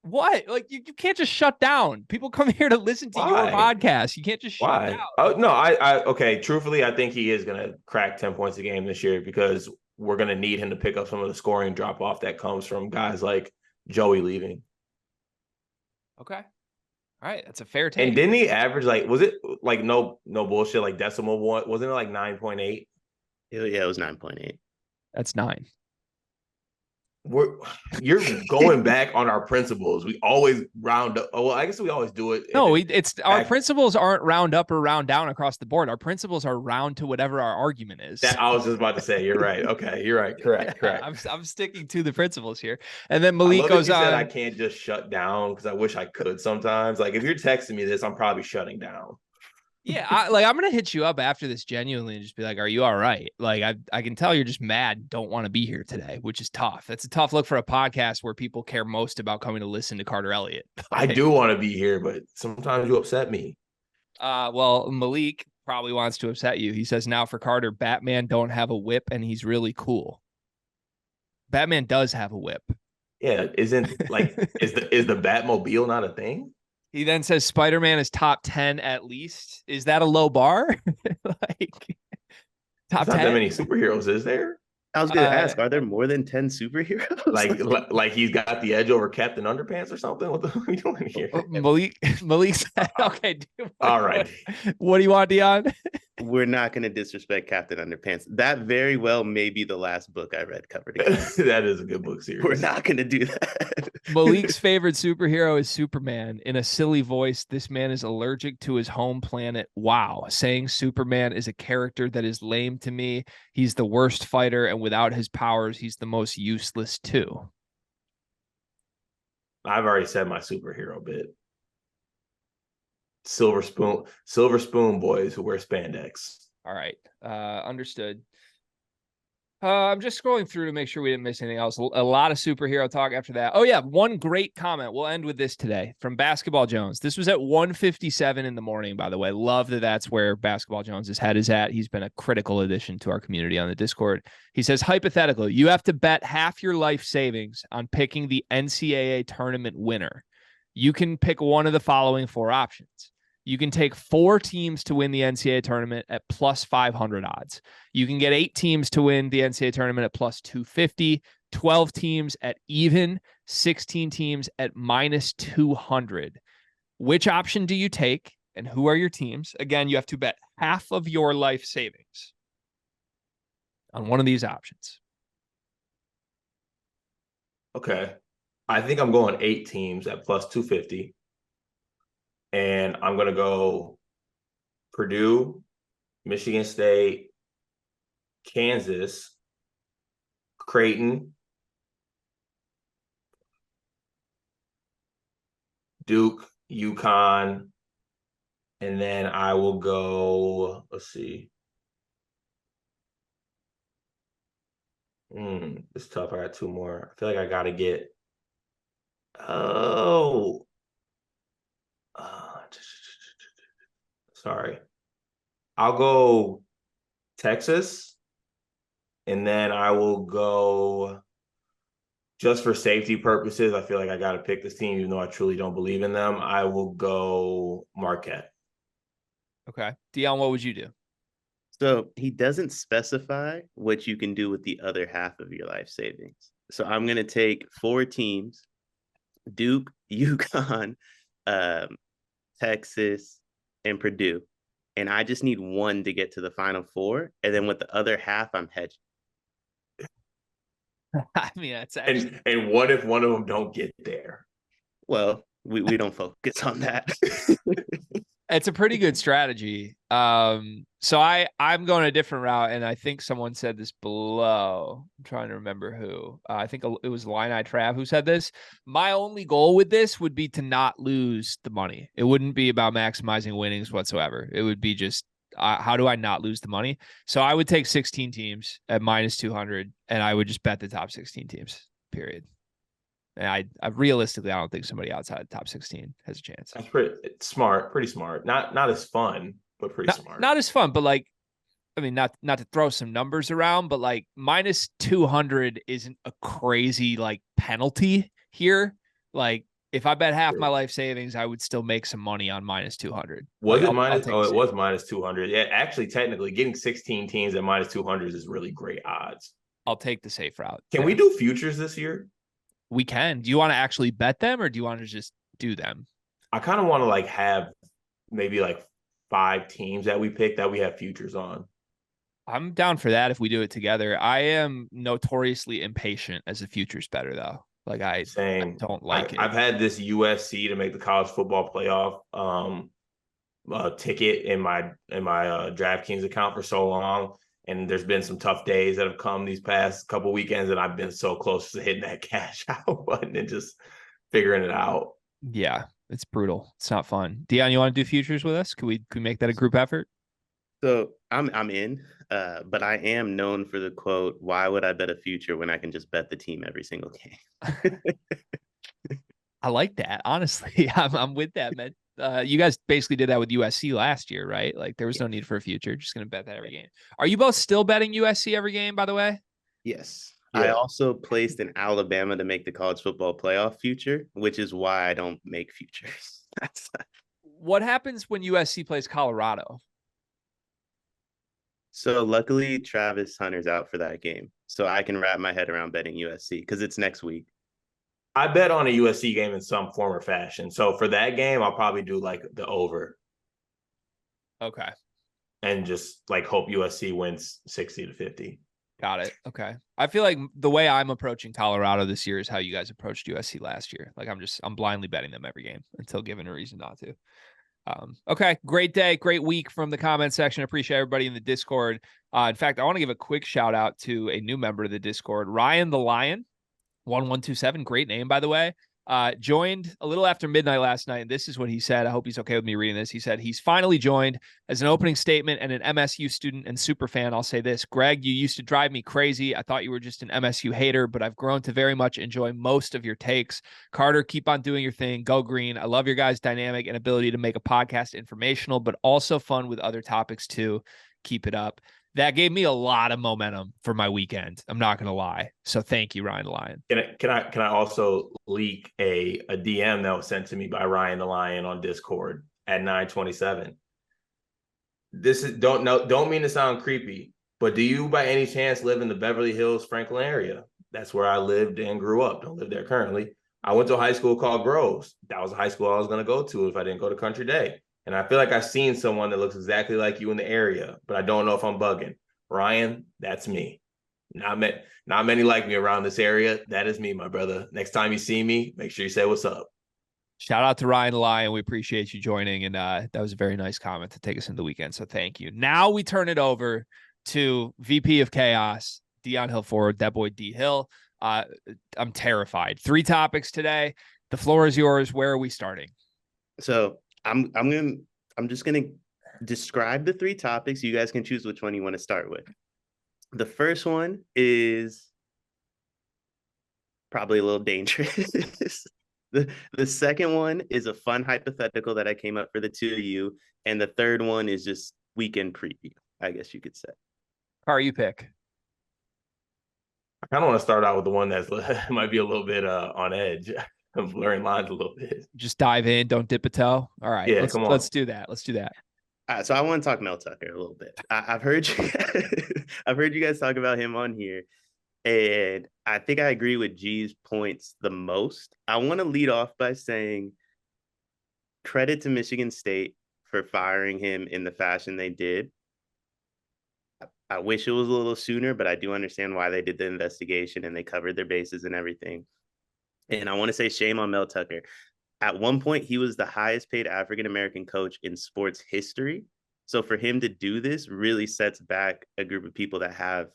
What? Like, you can't just shut down. People come here to listen to your podcast. You can't just shut down. Oh, no, okay. Truthfully, I think he is going to crack 10 points a game this year because we're going to need him to pick up some of the scoring drop off that comes from guys like Joey leaving. Okay. All right, that's a fair take. And didn't he average like, was it like no bullshit, like decimal one? Wasn't it like 9.8? Yeah, it was 9.8. That's 9. You're going back on our principles. We always round up. Oh, well, I guess we always do it. No, it's our principles aren't round up or round down across the board. Our principles are round to whatever our argument is. That I was just about to say. You're right. Okay, you're right. Correct. I'm sticking to the principles here. And then Malik goes on. Said I can't just shut down because I wish I could sometimes. Like if you're texting me this, I'm probably shutting down. Yeah, I'm gonna hit you up after this genuinely and just be like, "Are you all right?" Like I can tell you're just mad, don't want to be here today, which is tough. That's a tough look for a podcast where people care most about coming to listen to Carter Elliott. I do want to be here, but sometimes you upset me. Well, Malik probably wants to upset you. He says now for Carter, Batman don't have a whip and he's really cool. Batman does have a whip. Yeah, isn't like is the Batmobile not a thing? He then says Spider-Man is top 10 at least. Is that a low bar? Like top 10? Not that many superheroes, is there? I was going to ask, are there more than 10 superheroes? like he's got the edge over Captain Underpants or something? What are we doing here? Malik said, okay. Dude, all right. What do you want, Dion? We're not going to disrespect Captain Underpants. That very well may be the last book I read cover to cover. That is a good book series. We're not going to do that. Malik's favorite superhero is Superman. In a silly voice, this man is allergic to his home planet. Wow. Saying Superman is a character that is lame to me. He's the worst fighter, and without his powers, he's the most useless too. I've already said my superhero bit. Silver spoon boys who wear spandex. All right. Understood. I'm just scrolling through to make sure we didn't miss anything else. A lot of superhero talk after that. Oh yeah, one great comment. We'll end with this today from Basketball Jones. This was at 1:57 in the morning, by the way. Love that that's where Basketball Jones's head is at. He's been a critical addition to our community on the Discord. He says, hypothetically, you have to bet half your life savings on picking the NCAA tournament winner. You can pick one of the following 4 options. You can take 4 teams to win the NCAA tournament at plus 500 odds. You can get 8 teams to win the NCAA tournament at plus 250, 12 teams at even, 16 teams at minus 200. Which option do you take and who are your teams? Again, you have to bet half of your life savings on one of these options. Okay. I think I'm going 8 teams at plus 250. And I'm going to go Purdue, Michigan State, Kansas, Creighton, Duke, UConn, and then I will go, let's see. It's tough. I got 2 more. I feel like I got to get, oh, sorry. I'll go Texas, and then I will go just for safety purposes. I feel like I got to pick this team, even though I truly don't believe in them. I will go Marquette. Okay. Dion, what would you do? So he doesn't specify what you can do with the other half of your life savings. So I'm going to take 4 teams: Duke, UConn, Texas, and Purdue. And I just need one to get to the Final Four. And then with the other half, I'm hedging. I mean, that's actually... And what if one of them don't get there? Well, we don't focus on that. It's a pretty good strategy. So I'm going a different route, and I think someone said this below. I'm trying to remember who. I think it was Illini Trav who said this. My only goal with this would be to not lose the money. It wouldn't be about maximizing winnings whatsoever. It would be just how do I not lose the money? So I would take 16 teams at minus 200, and I would just bet the top 16 teams. Period. And I realistically, I don't think somebody outside the top 16 has a chance. That's pretty smart, pretty smart. Not as fun, but pretty smart. Not as fun, but like, I mean, not to throw some numbers around, but like minus 200 isn't a crazy like penalty here. Like if I bet half my life savings, I would still make some money on minus 200. Was like, it minus? Oh, it was minus 200. Yeah, actually, technically, getting 16 teams at minus 200 is really great odds. I'll take the safe route. Can we do futures this year? We can. Do you want to actually bet them, or do you want to just do them? I kind of want to like have maybe like 5 teams that we pick that we have futures on. I'm down for that if we do it together. I am notoriously impatient as a futures better though. Like I don't like it. I've had this USC to make the college football playoff ticket in my DraftKings account for so long. And there's been some tough days that have come these past couple weekends, and I've been so close to hitting that cash out button and just figuring it out. Yeah, it's brutal. It's not fun. Dion, you want to do futures with us? Can we make that a group effort? So I'm in, but I am known for the quote, "Why would I bet a future when I can just bet the team every single game?" I like that. Honestly, I'm with that, man. You guys basically did that with USC last year, right? Like there was no need for a future. Just going to bet that every game. Are you both still betting USC every game, by the way? Yes. Yeah. I also placed in Alabama to make the college football playoff future, which is why I don't make futures. What happens when USC plays Colorado? So luckily, Travis Hunter's out for that game. So I can wrap my head around betting USC because it's next week. I bet on a USC game in some form or fashion. So for that game, I'll probably do like the over. Okay. And just like hope USC wins 60-50. Got it. Okay. I feel like the way I'm approaching Colorado this year is how you guys approached USC last year. Like I'm blindly betting them every game until given a reason not to. Okay. Great day. Great week from the comment section. Appreciate everybody in the Discord. In fact, I want to give a quick shout out to a new member of the Discord, Ryan the Lion. 1127, great name, by the way. Joined a little after midnight last night, and this is what he said. I hope he's okay with me reading this. He said he's finally joined. As an opening statement and an MSU student and super fan, I'll say this. Greg, you used to drive me crazy. I thought you were just an MSU hater, but I've grown to very much enjoy most of your takes. Carter, keep on doing your thing. Go green. I love your guys' dynamic and ability to make a podcast informational, but also fun with other topics too. Keep it up. That gave me a lot of momentum for my weekend. I'm not going to lie. So thank you, Ryan the Lion. Can I also leak a DM that was sent to me by Ryan the Lion on Discord at 9:27? This is don't mean to sound creepy, but do you by any chance live in the Beverly Hills, Franklin area? That's where I lived and grew up. Don't live there currently. I went to a high school called Groves. That was a high school I was going to go to if I didn't go to Country Day. And I feel like I've seen someone that looks exactly like you in the area, but I don't know if I'm bugging. Ryan, that's me. Not many like me around this area. That is me, my brother. Next time you see me, make sure you say what's up. Shout out to Ryan the Lion. We appreciate you joining. And that was a very nice comment to take us into the weekend. So thank you. Now we turn it over to VP of Chaos, Dion Hill Forward, that boy D Hill. I'm terrified. 3 topics today. The floor is yours. Where are we starting? So I'm just gonna describe the 3 topics. You guys can choose which one you want to start with. The first one is probably a little dangerous. The second one is a fun hypothetical that I came up for the 2 of you, and the third one is just weekend preview, I guess you could say. Car, you pick. I kind of want to start out with the one that's might be a little bit on edge. I'm blurring lines a little bit. Just dive in. Don't dip a toe. All right. Yeah, come on. Let's do that. Let's do that. So I want to talk Mel Tucker a little bit. I've heard you, I've heard you guys talk about him on here, and I think I agree with G's points the most. I want to lead off by saying credit to Michigan State for firing him in the fashion they did. I wish it was a little sooner, but I do understand why they did the investigation and they covered their bases and everything. And I want to say shame on Mel Tucker. At one point, he was the highest paid African-American coach in sports history. So for him to do this really sets back a group of people that have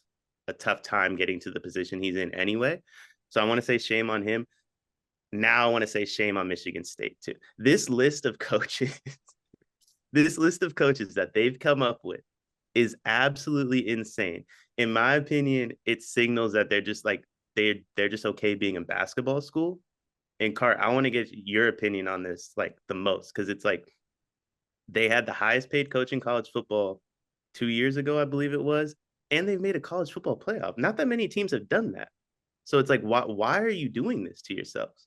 a tough time getting to the position he's in anyway. So I want to say shame on him. Now I want to say shame on Michigan State too. This list of coaches that they've come up with is absolutely insane. In my opinion, it signals that they're just like, they're just okay being a basketball school. And Cart, I want to get your opinion on this like the most, because it's like they had the highest paid coach in college football 2 years ago, I believe it was, and they've made a college football playoff. Not that many teams have done that. So it's like, why are you doing this to yourselves?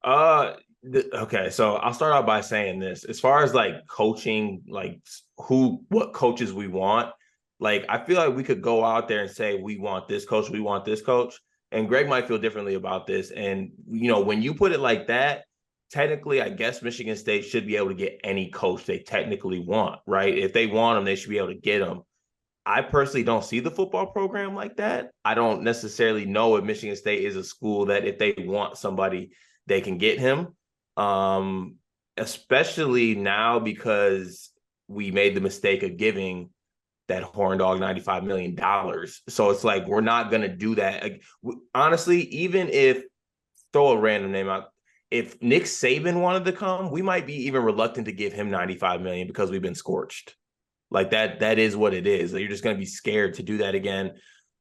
Okay, so I'll start out by saying this. As far as like coaching, like what coaches we want, like I feel like we could go out there and say we want this coach, we want this coach. And Greg might feel differently about this. And, when you put it like that, technically, I guess Michigan State should be able to get any coach they technically want, right? If they want them, they should be able to get them. I personally don't see the football program like that. I don't necessarily know if Michigan State is a school that if they want somebody, they can get him. Especially now because we made the mistake of giving that horn dog $95 million. So it's like, we're not going to do that. Like, honestly, even if, throw a random name out, if Nick Saban wanted to come, we might be even reluctant to give him $95 million because we've been scorched. Like that is what it is. Like, you're just going to be scared to do that again.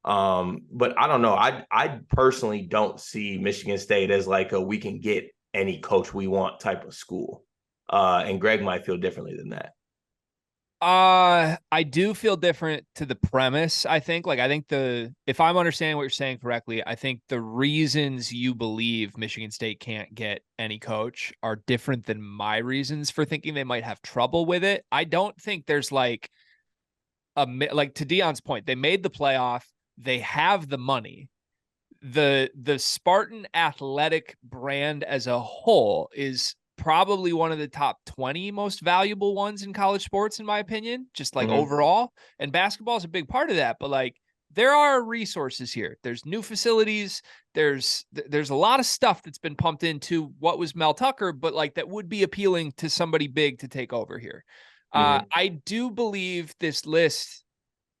But I don't know. I personally don't see Michigan State as like we can get any coach we want type of school. And Greg might feel differently than that. I do feel different to the premise. I think if I'm understanding what you're saying correctly, I think the reasons you believe Michigan State can't get any coach are different than my reasons for thinking they might have trouble with it. I don't think there's like to Dion's point, they made the playoff. They have the money. The Spartan athletic brand as a whole is probably one of the top 20 most valuable ones in college sports, in my opinion, just like overall. And basketball is a big part of that. But like, there are resources here. There's new facilities. There's a lot of stuff that's been pumped into what was Mel Tucker, but like that would be appealing to somebody big to take over here. I do believe this list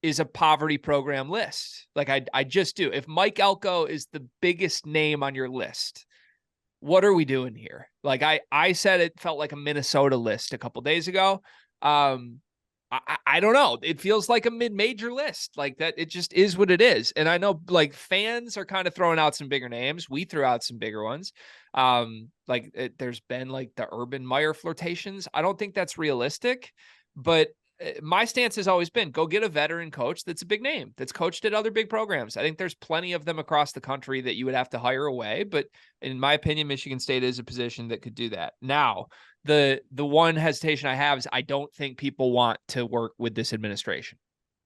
is a poverty program list. Like I just do. If Mike Elko is the biggest name on your list, what are we doing here? Like I said, it felt like a Minnesota list a couple days ago. I don't know. It feels like a mid-major list, like that. It just is what it is. And I know like fans are kind of throwing out some bigger names. We threw out some bigger ones. There's been like the Urban Meyer flirtations. I don't think that's realistic, but my stance has always been go get a veteran coach that's a big name, that's coached at other big programs. I think there's plenty of them across the country that you would have to hire away. But in my opinion, Michigan State is a position that could do that. Now, the one hesitation I have is I don't think people want to work with this administration.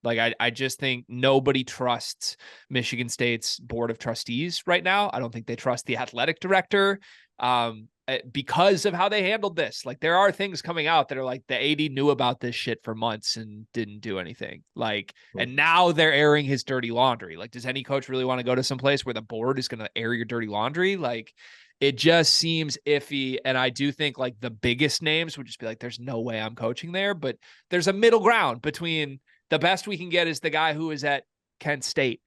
Like, I just think nobody trusts Michigan State's board of trustees right now. I don't think they trust the athletic director. because of how they handled this. Like, there are things coming out that are like, the AD knew about this shit for months and didn't do anything. Like, and now they're airing his dirty laundry. Like, does any coach really want to go to some place where the board is going to air your dirty laundry? Like, it just seems iffy. And I do think like the biggest names would just be like, there's no way I'm coaching there, but there's a middle ground between the best we can get is the guy who is at Kent State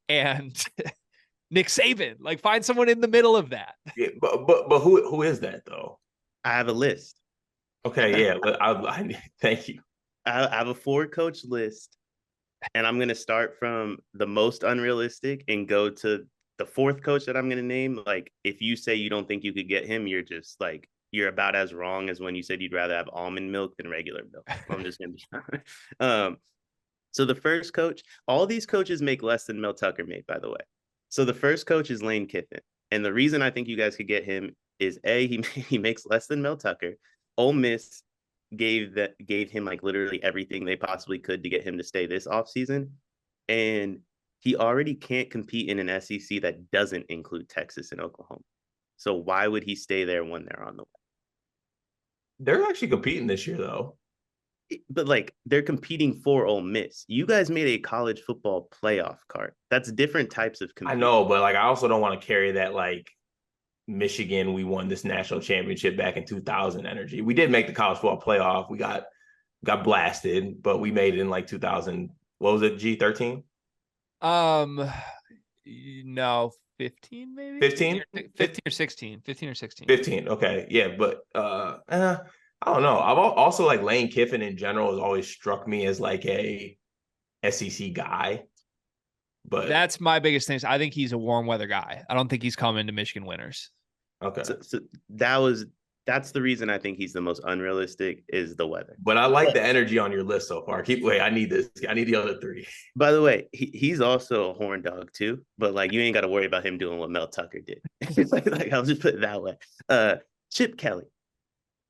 and Nick Saban. Like, find someone in the middle of that. Yeah, but who is that though? I have a list. Okay, yeah. I thank you. I have a 4-coach list, and I'm going to start from the most unrealistic and go to the 4th coach that I'm going to name. Like, if you say you don't think you could get him, you're just like, you're about as wrong as when you said you'd rather have almond milk than regular milk. I'm just going to be honest. So the first coach, all these coaches make less than Mel Tucker made, by the way. So the first coach is Lane Kiffin. And the reason I think you guys could get him is he makes less than Mel Tucker. Ole Miss gave him like literally everything they possibly could to get him to stay this offseason. And he already can't compete in an SEC that doesn't include Texas and Oklahoma. So why would he stay there when they're on the way? They're actually competing this year, though. But like, they're competing for Ole Miss. You guys made a college football playoff card. That's different types of competing. I know, but like, I also don't want to carry that like Michigan, we won this national championship back in 2000 energy. We did make the college football playoff. We got blasted, but we made it in like 2000. What was it? G13? No, 15 maybe. 15? 15 or 16. 15 or 16. 15. Okay, yeah, but I don't know. I've also like Lane Kiffin in general has always struck me as like a SEC guy. But that's my biggest thing. I think he's a warm weather guy. I don't think he's coming to Michigan winners. Okay. So that's the reason I think he's the most unrealistic is the weather. But I like the energy on your list so far. I need this. I need the other 3. By the way, he's also a horn dog too, but like, you ain't got to worry about him doing what Mel Tucker did. like I'll just put it that way. Chip Kelly.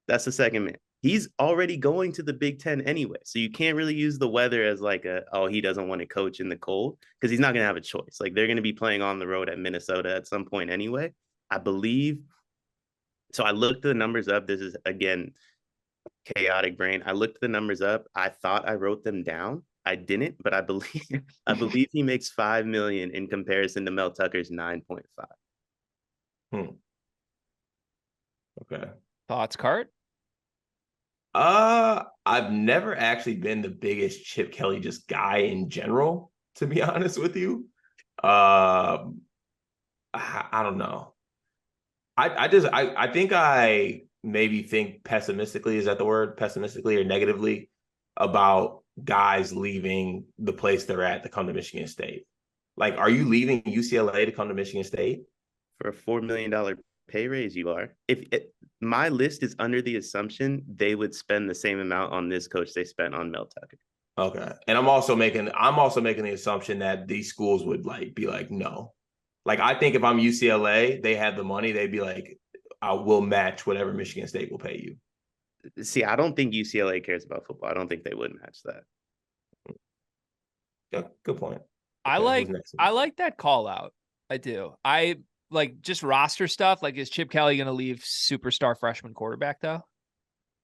That's the second man. He's already going to the Big Ten anyway. So you can't really use the weather as like he doesn't want to coach in the cold, because he's not going to have a choice. Like, they're going to be playing on the road at Minnesota at some point anyway, I believe. So I looked the numbers up. This is, again, chaotic brain. I looked the numbers up. I thought I wrote them down. I didn't, but I believe he makes $5 million in comparison to Mel Tucker's 9.5. Okay. Thoughts, Cart? I've never actually been the biggest Chip Kelly just guy in general, to be honest with you. I don't know. I think I maybe think pessimistically, is that the word? Pessimistically or negatively about guys leaving the place they're at to come to Michigan State. Like, are you leaving UCLA to come to Michigan State? For a $4 million pay raise, you are. My list is under the assumption they would spend the same amount on this coach they spent on Mel Tucker. Okay. And I'm also making the assumption that these schools would be like, no. Like, I think if I'm UCLA, they have the money, they'd be like, I will match whatever Michigan State will pay you. See, I don't think UCLA cares about football. I don't think they would match that. Yeah, good point. I like that call out. I do. I like just roster stuff. Like, is Chip Kelly going to leave superstar freshman quarterback though?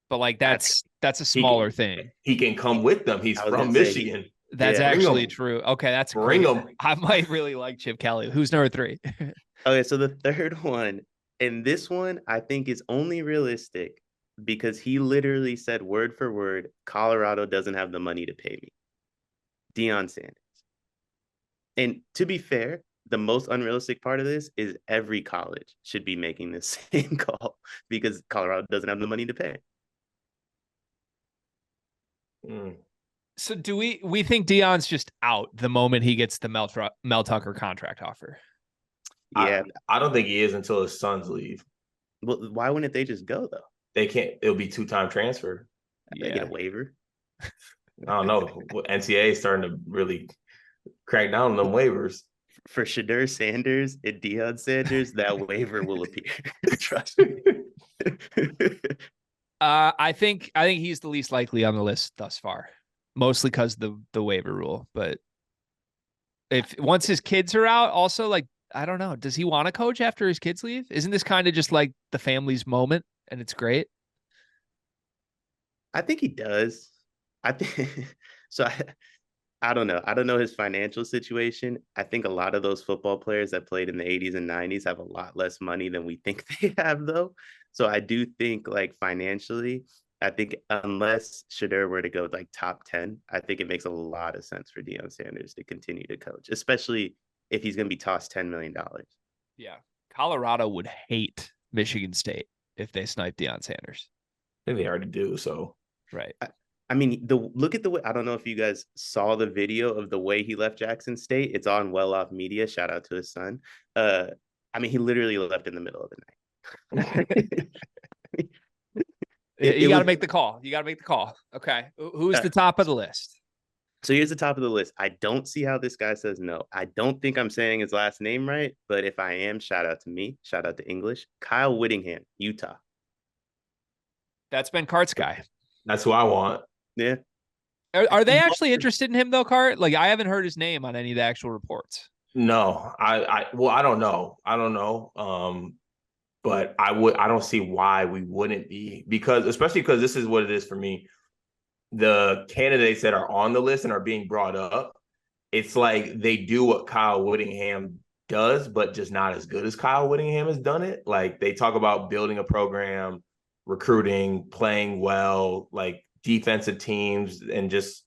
But like, that's a smaller thing. He can come with them. He's from Michigan. That's actually true. Okay, that's bring him. I might really like Chip Kelly. Who's number 3? Okay, so the third one, and this one I think is only realistic because he literally said word for word, Colorado doesn't have the money to pay me. Deion Sanders. And to be fair, the most unrealistic part of this is every college should be making the same call because Colorado doesn't have the money to pay. So do we think Deion's just out the moment he gets the Mel Tucker contract offer? Yeah. I don't think he is until his sons leave. Well, why wouldn't they just go though? They can't. It'll be 2-time transfer. They get a waiver. I don't know. NCAA is starting to really crack down on them waivers. For Shedeur Sanders and Deion Sanders, that waiver will appear. Trust me. I think he's the least likely on the list thus far, mostly because the waiver rule. But if once his kids are out, also like I don't know. Does he want to coach after his kids leave? Isn't this kind of just like the family's moment and it's great? I think he does. I think so. I don't know. I don't know his financial situation. I think a lot of those football players that played in the 80s and 90s have a lot less money than we think they have, though. So I do think, like, financially, I think unless Shadur were to go like top 10, I think it makes a lot of sense for Deion Sanders to continue to coach, especially if he's going to be tossed $10 million. Yeah. Colorado would hate Michigan State if they sniped Deion Sanders. I think they already do. So, right. I mean, look at the way. I don't know if you guys saw the video of the way he left Jackson State. It's on Well Off Media. Shout out to his son. I mean, he literally left in the middle of the night. You got to make the call. You got to make the call. Okay. Who's the top of the list? So here's the top of the list. I don't see how this guy says no. I don't think I'm saying his last name right, but if I am, shout out to me. Shout out to English. Kyle Whittingham, Utah. That's Ben Cart's guy. That's who I want. Yeah. Are they actually interested in him though, Cart? Like, I haven't heard his name on any of the actual reports. No, I don't know. But I don't see why we wouldn't be, especially because this is what it is for me. The candidates that are on the list and are being brought up, it's like they do what Kyle Whittingham does, but just not as good as Kyle Whittingham has done it. Like, they talk about building a program, recruiting, playing well, like defensive teams, and just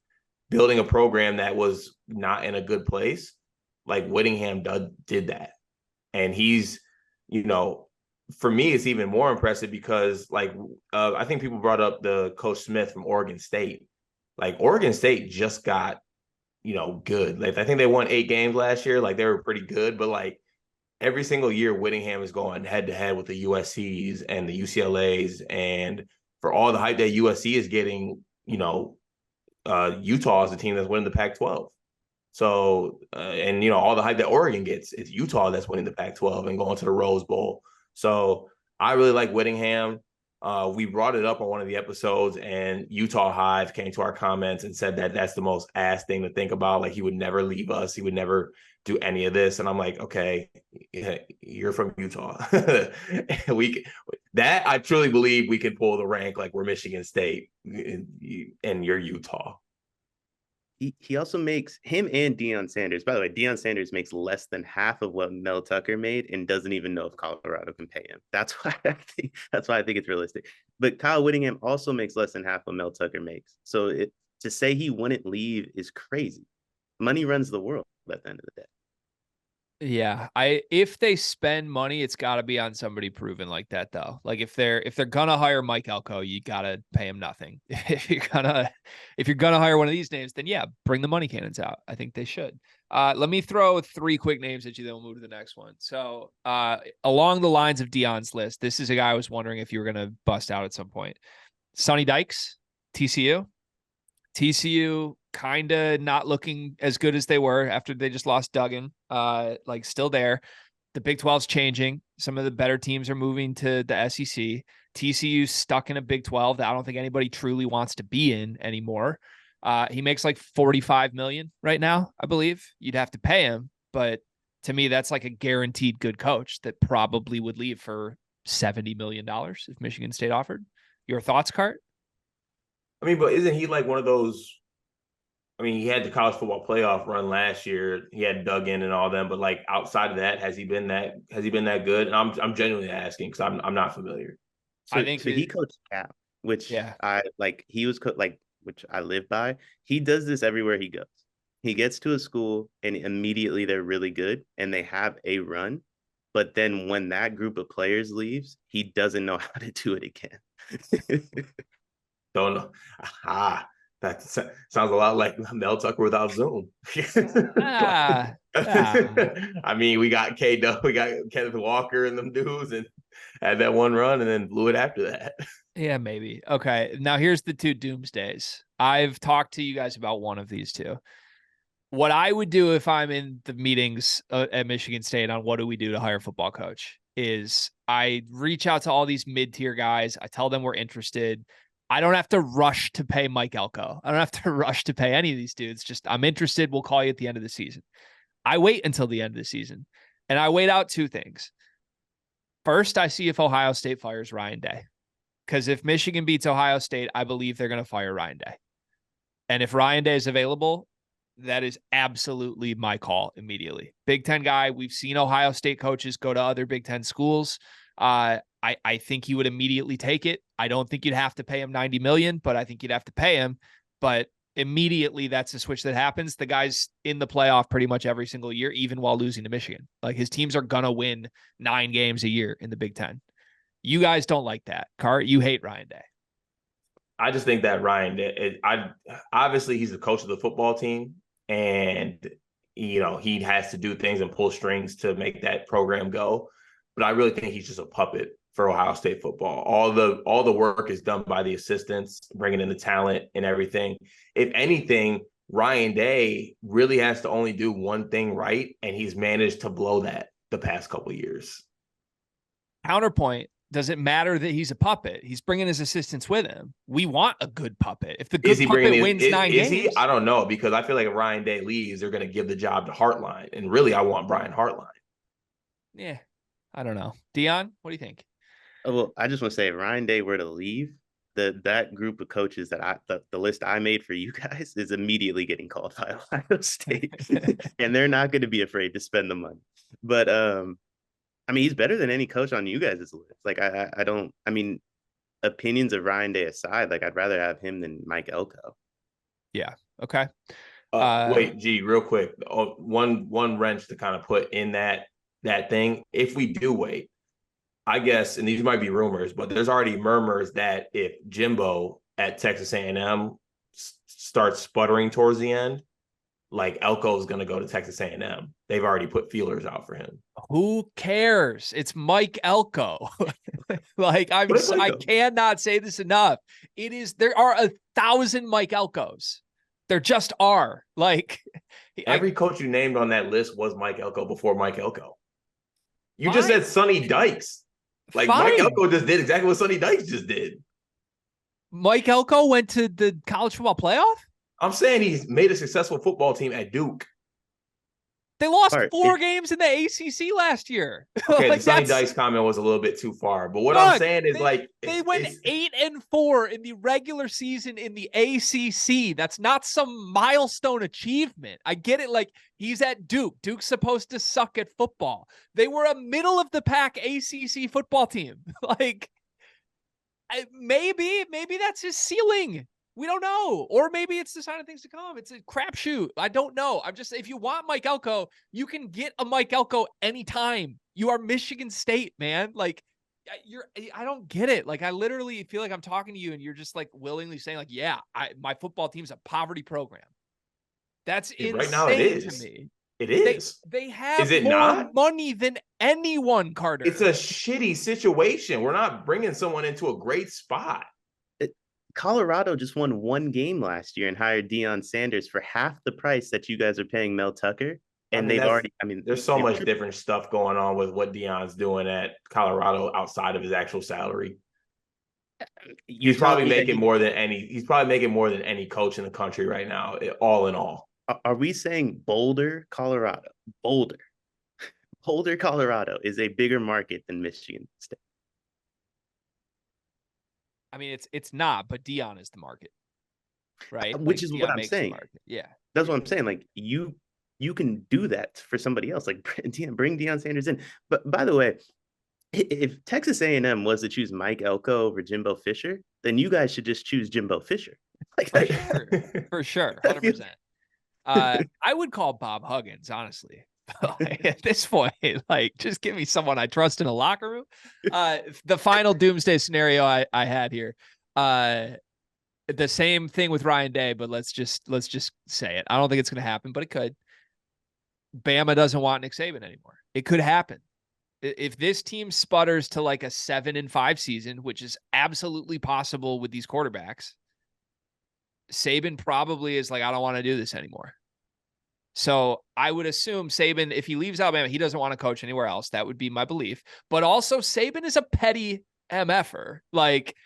building a program that was not in a good place. Like, Whittingham did that. And he's, for me, it's even more impressive because, like, I think people brought up the Coach Smith from Oregon State. Like, Oregon State just got, good. Like, I think they won 8 games last year. Like, they were pretty good, but like every single year, Whittingham is going head to head with the USCs and the UCLAs. And for all the hype that USC is getting, Utah is the team that's winning the Pac-12. So, and all the hype that Oregon gets, it's Utah that's winning the Pac-12 and going to the Rose Bowl. So I really like Whittingham. We brought it up on one of the episodes, and Utah Hive came to our comments and said that that's the most ass thing to think about. Like, he would never leave us. He would never do any of this. And I'm like, okay, you're from Utah. I truly believe we can pull the rank like we're Michigan State and you're Utah. He also makes him and Deion Sanders. By the way, Deion Sanders makes less than half of what Mel Tucker made and doesn't even know if Colorado can pay him. That's why I think it's realistic. But Kyle Whittingham also makes less than half what Mel Tucker makes. So to say he wouldn't leave is crazy. Money runs the world at the end of the day. Yeah, if they spend money, it's got to be on somebody proven like that, though. Like, if they're gonna hire Mike Elko, you gotta pay him nothing. If you're gonna hire one of these names, then yeah, bring the money cannons out. I think they should. Let me throw 3 quick names at you, then we'll move to the next one. So, along the lines of Deion's list, this is a guy I was wondering if you were gonna bust out at some point. Sonny Dykes, TCU. TCU kind of not looking as good as they were after they just lost Duggan. Like, still there. The Big 12's changing. Some of the better teams are moving to the SEC. TCU's stuck in a Big 12 that I don't think anybody truly wants to be in anymore. He makes like $45 million right now, I believe. You'd have to pay him, but to me, that's like a guaranteed good coach that probably would leave for $70 million if Michigan State offered. Your thoughts, Cart? I mean, but isn't he like one of those? I mean, he had the college football playoff run last year. He had Duggan and all them, but like outside of that, has he been that good? And I'm genuinely asking because I'm not familiar. So, I think he coached Cal, which I like. He was which I live by. He does this everywhere he goes. He gets to a school and immediately they're really good and they have a run. But then when that group of players leaves, he doesn't know how to do it again. Don't know. That sounds a lot like Mel Tucker without Zoom. I mean, we got K-Dub, we got Kenneth Walker and them dudes, and had that one run and then blew it after that. Yeah, maybe. Okay, now here's the 2 doomsdays. I've talked to you guys about one of these 2. What I would do if I'm in the meetings at Michigan State on what do we do to hire a football coach is I reach out to all these mid-tier guys. I tell them we're interested. I don't have to rush to pay Mike Elko. I don't have to rush to pay any of these dudes. Just, I'm interested. We'll call you at the end of the season. I wait until the end of the season. And I weighed out two things. First, I see if Ohio State fires Ryan Day. Because if Michigan beats Ohio State, I believe they're going to fire Ryan Day. And if Ryan Day is available, that is absolutely my call immediately. Big Ten guy. We've seen Ohio State coaches go to other Big Ten schools. I think he would immediately take it. I don't think you'd have to pay him $90 million, but I think you'd have to pay him. But immediately that's the switch that happens. The guy's in the playoff pretty much every single year, even while losing to Michigan. Like his teams are going to win 9 games a year in the Big Ten. You guys don't like that. Cart, you hate Ryan Day. I just think that Ryan, obviously he's the coach of the football team, and he has to do things and pull strings to make that program go. But I really think he's just a puppet for Ohio State football. All the work is done by the assistants, bringing in the talent and everything. If anything, Ryan Day really has to only do one thing right, and he's managed to blow that the past couple of years. Counterpoint. Does it matter that he's a puppet? He's bringing his assistants with him. We want a good puppet. If the good puppet wins 9 games. Is he? I don't know, because I feel like if Ryan Day leaves, they're going to give the job to Hartline. And really, I want Brian Hartline. Yeah, I don't know. Dion, what do you think? Well, I just want to say if Ryan Day were to leave, that group of coaches that the list I made for you guys is immediately getting called by Ohio State. And they're not going to be afraid to spend the money. But I mean, he's better than any coach on you guys' list. Like, I mean, opinions of Ryan Day aside, like, I'd rather have him than Mike Elko. Yeah. Okay. Wait, G, real quick. One wrench to kind of put in that thing. If we do wait, I guess, and these might be rumors, but there's already murmurs that if Jimbo at Texas A&M starts sputtering towards the end, like Elko is going to go to Texas A&M. They've already put feelers out for him. Who cares? It's Mike Elko. Like I cannot say this enough. There are 1,000 Mike Elkos. There just are. Like every coach you named on that list was Mike Elko before Mike Elko. You just said Sonny Dykes. Like Mike Elko just did exactly what Sonny Dykes just did. Mike Elko went to the college football playoff? I'm saying he's made a successful football team at Duke. They lost 4 games in the ACC last year. Okay, like the Sonny Dykes comment was a little bit too far. But what I'm saying is they went 8-4 in the regular season in the ACC. That's not some milestone achievement. I get it. Like he's at Duke. Duke's supposed to suck at football. They were a middle of the pack ACC football team. Like maybe that's his ceiling. We don't know. Or maybe it's the sign of things to come. It's a crapshoot. I don't know. If you want Mike Elko, you can get a Mike Elko anytime. You are Michigan State, man. Like I don't get it. Like I literally feel like I'm talking to you and you're just like willingly saying like, yeah, my football team's a poverty program. That's insane right now it is. To me. It is. They have more money than anyone, Carter. It's a shitty situation. We're not bringing someone into a great spot. Colorado just won 1 game last year and hired Deion Sanders for half the price that you guys are paying Mel Tucker. And there's so much different stuff going on with what Deion's doing at Colorado outside of his actual salary. He's probably making more than any coach in the country right now, all in all. Are we saying Boulder, Colorado? Boulder, Colorado is a bigger market than Michigan State. I mean, it's not, but Deion is the market, right? Which is what I'm saying. Yeah, that's what I'm saying. Like you can do that for somebody else. Like bring Deion Sanders in. But by the way, if Texas A&M was to choose Mike Elko over Jimbo Fisher, then you guys should just choose Jimbo Fisher. For sure, 100%. I would call Bob Huggins, honestly. At this point, like just give me someone I trust in a locker room. The final doomsday scenario I had here, the same thing with Ryan Day, but let's just say it. I don't think it's going to happen, but it could. Bama doesn't want Nick Saban anymore. It could happen. If this team sputters to like a 7-5 season, which is absolutely possible with these quarterbacks, Saban probably is like, I don't want to do this anymore. So I would assume Saban, if he leaves Alabama, he doesn't want to coach anywhere else. That would be my belief. But also Saban is a petty MFer. Like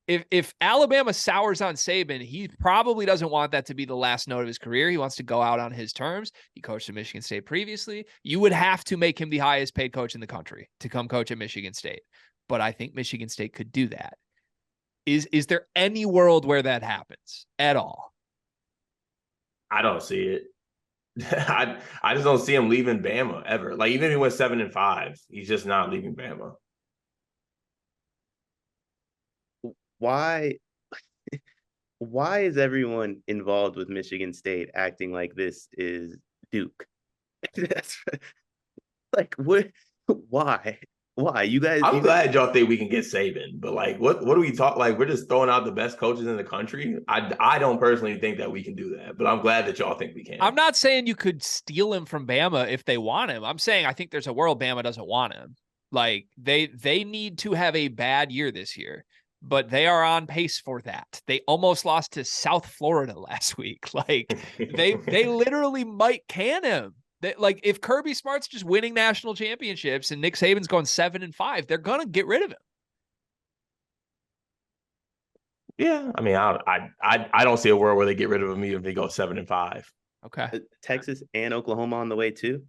if Alabama sours on Saban, he probably doesn't want that to be the last note of his career. He wants to go out on his terms. He coached at Michigan State previously. You would have to make him the highest paid coach in the country to come coach at Michigan State. But I think Michigan State could do that. Is there any world where that happens at all? I don't see it. I just don't see him leaving Bama ever. Like, even if he went 7-5, he's just not leaving Bama. Why is everyone involved with Michigan State acting like this is Duke? That's like, what? Why you guys? I'm glad y'all think we can get Saban, but like, what do we talk? Like, we're just throwing out the best coaches in the country. I don't personally think that we can do that, but I'm glad that y'all think we can. I'm not saying you could steal him from Bama if they want him. I'm saying I think there's a world Bama doesn't want him. Like, they need to have a bad year this year, but they are on pace for that. They almost lost to South Florida last week. Like, they literally might can him. Like, if Kirby Smart's just winning national championships and Nick Saban's going 7-5, they're gonna get rid of him. Yeah, I mean, I don't see a world where they get rid of him even if they go 7-5. Okay, Texas and Oklahoma on the way too.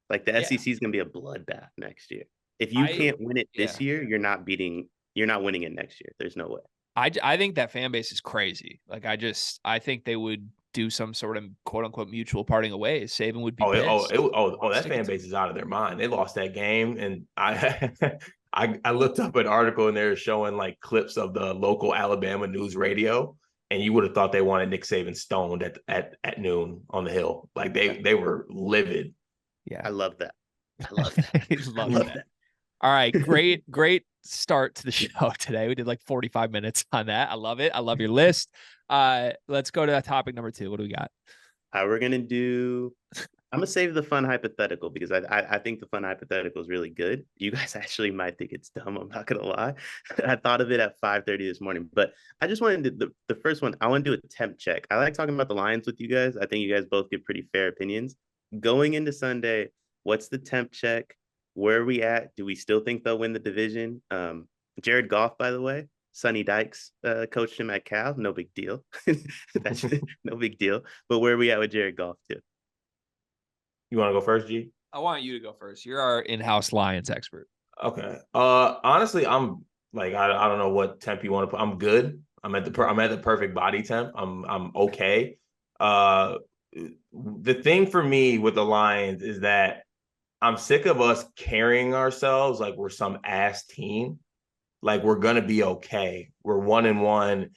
Like, the SEC is gonna be a bloodbath next year. If you can't win it this year, you're not winning it next year. There's no way. I think that fan base is crazy. Like, I think they would do some sort of quote unquote mutual parting of ways. Saban would be pissed. That fan base is out of their mind. They lost that game, and I looked up an article and they were showing like clips of the local Alabama news radio, and you would have thought they wanted Nick Saban stoned at noon on the Hill. Like, they were livid. Yeah, I love that. I love that. All right, great start to the show today. We did like 45 minutes on that. I love it. I love your list. Let's go to topic number 2. What do we got? I'm gonna save the fun hypothetical because I think the fun hypothetical is really good. You guys actually might think it's dumb. I'm not gonna lie. I thought of it at 5:30 this morning, but I just wanted to, the first one. I want to do a temp check. I like talking about the Lions with you guys. I think you guys both give pretty fair opinions. Going into Sunday, what's the temp check? Where are we at? Do we still think they'll win the division? Jared Goff, by the way, Sonny Dykes coached him at Cal. No big deal. That's no big deal. But where are we at with Jared Goff too? You want to go first, G? I want you to go first. You're our in-house Lions expert. Okay. Honestly, I'm like, I don't know what temp you want to put. I'm good. I'm at the perfect body temp. I'm okay. The thing for me with the Lions is that I'm sick of us carrying ourselves like we're some ass team. Like, we're gonna be okay. We're 1-1,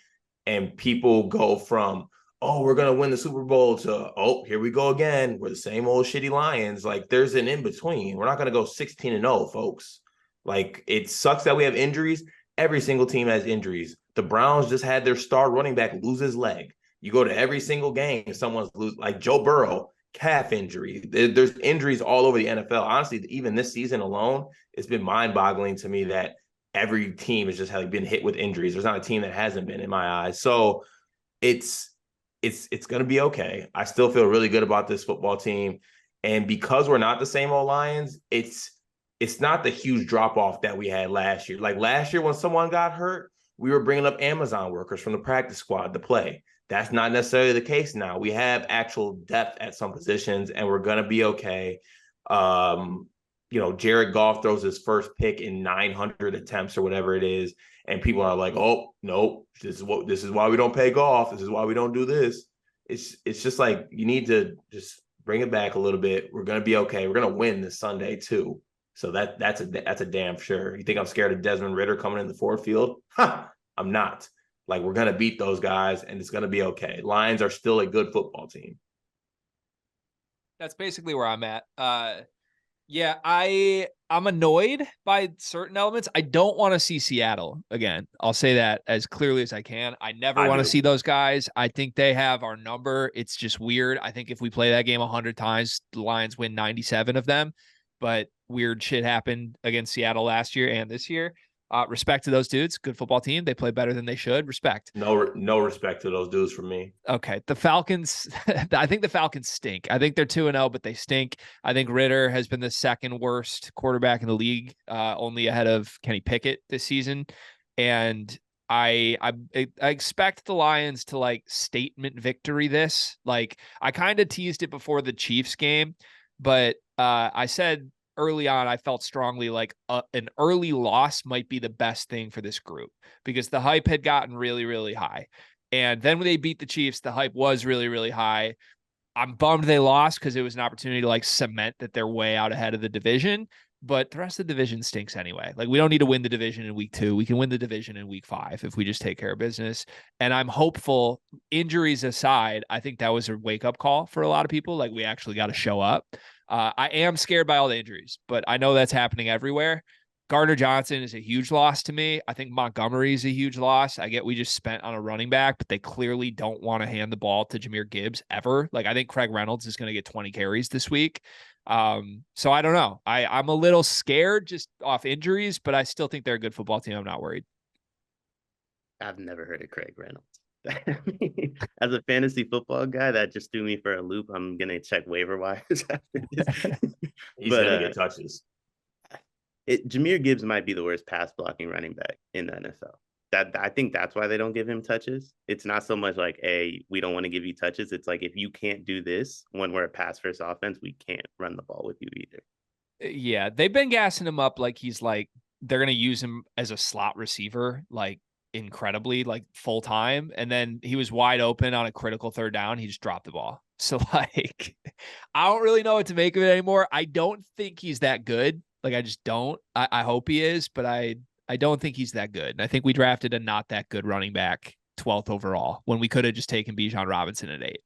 and people go from, oh, we're gonna win the Super Bowl to, oh, here we go again. We're the same old shitty Lions. Like, there's an in between. We're not gonna go 16-0, folks. Like, it sucks that we have injuries. Every single team has injuries. The Browns just had their star running back lose his leg. You go to every single game, someone's like Joe Burrow, calf injury. There's injuries all over the NFL. Honestly, even this season alone, it's been mind-boggling to me that every team has just been hit with injuries. There's not a team that hasn't been, in my eyes. So it's going to be okay. I still feel really good about this football team. And because we're not the same old Lions, it's not the huge drop-off that we had last year. Like, last year when someone got hurt, we were bringing up Amazon workers from the practice squad to play. That's not necessarily the case now. We have actual depth at some positions, and we're going to be okay. Jared Goff throws his first pick in 900 attempts or whatever it is, and people are like, oh, no, this is why we don't pay Goff. This is why we don't do this. It's just like, you need to just bring it back a little bit. We're going to be okay. We're going to win this Sunday too. So that's a damn sure. You think I'm scared of Desmond Ridder coming in the Ford Field? I'm not. Like, we're going to beat those guys, and it's going to be okay. Lions are still a good football team. That's basically where I'm at. Yeah, I'm annoyed by certain elements. I don't want to see Seattle again. I'll say that as clearly as I can. I never want to see those guys. I think they have our number. It's just weird. I think if we play that game 100 times, the Lions win 97 of them. But weird shit happened against Seattle last year and this year. Respect to those dudes. Good football team. They play better than they should. Respect. No respect to those dudes from me. Okay. The Falcons, I think the Falcons stink. I think they're 2-0, but they stink. I think Ridder has been the second worst quarterback in the league, only ahead of Kenny Pickett this season. And I expect the Lions to like statement victory this. Like I kind of teased it before the Chiefs game, but I said early on I felt strongly like an early loss might be the best thing for this group because the hype had gotten really, really high. And then when they beat the Chiefs, the hype was really, really high. I'm bummed they lost because it was an opportunity to like cement that they're way out ahead of the division. But the rest of the division stinks anyway. Like we don't need to win the division in week 2. We can win the division in week 5 if we just take care of business. And I'm hopeful, injuries aside, I think that was a wake up call for a lot of people. Like we actually got to show up. I am scared by all the injuries, but I know that's happening everywhere. Gardner Johnson is a huge loss to me. I think Montgomery is a huge loss. I get we just spent on a running back, but they clearly don't want to hand the ball to Jahmyr Gibbs ever. Like I think Craig Reynolds is going to get 20 carries this week. So I don't know. I'm a little scared just off injuries, but I still think they're a good football team. I'm not worried. I've never heard of Craig Reynolds. As a fantasy football guy, that just threw me for a loop. I'm gonna check waiver wires after this. He's gonna get touches. Jahmyr Gibbs might be the worst pass blocking running back in the NFL. I think that's why they don't give him touches. It's not so much like, hey, we don't want to give you touches. It's like if you can't do this when we're a pass first offense, we can't run the ball with you either. Yeah, they've been gassing him up like he's like they're gonna use him as a slot receiver, like incredibly, like full time. And then he was wide open on a critical third down. He just dropped the ball. So like I don't really know what to make of it anymore. I don't think he's that good. Like I just don't. I hope he is, but I don't think he's that good. And I think we drafted a not that good running back 12th overall when we could have just taken Bijan Robinson at 8.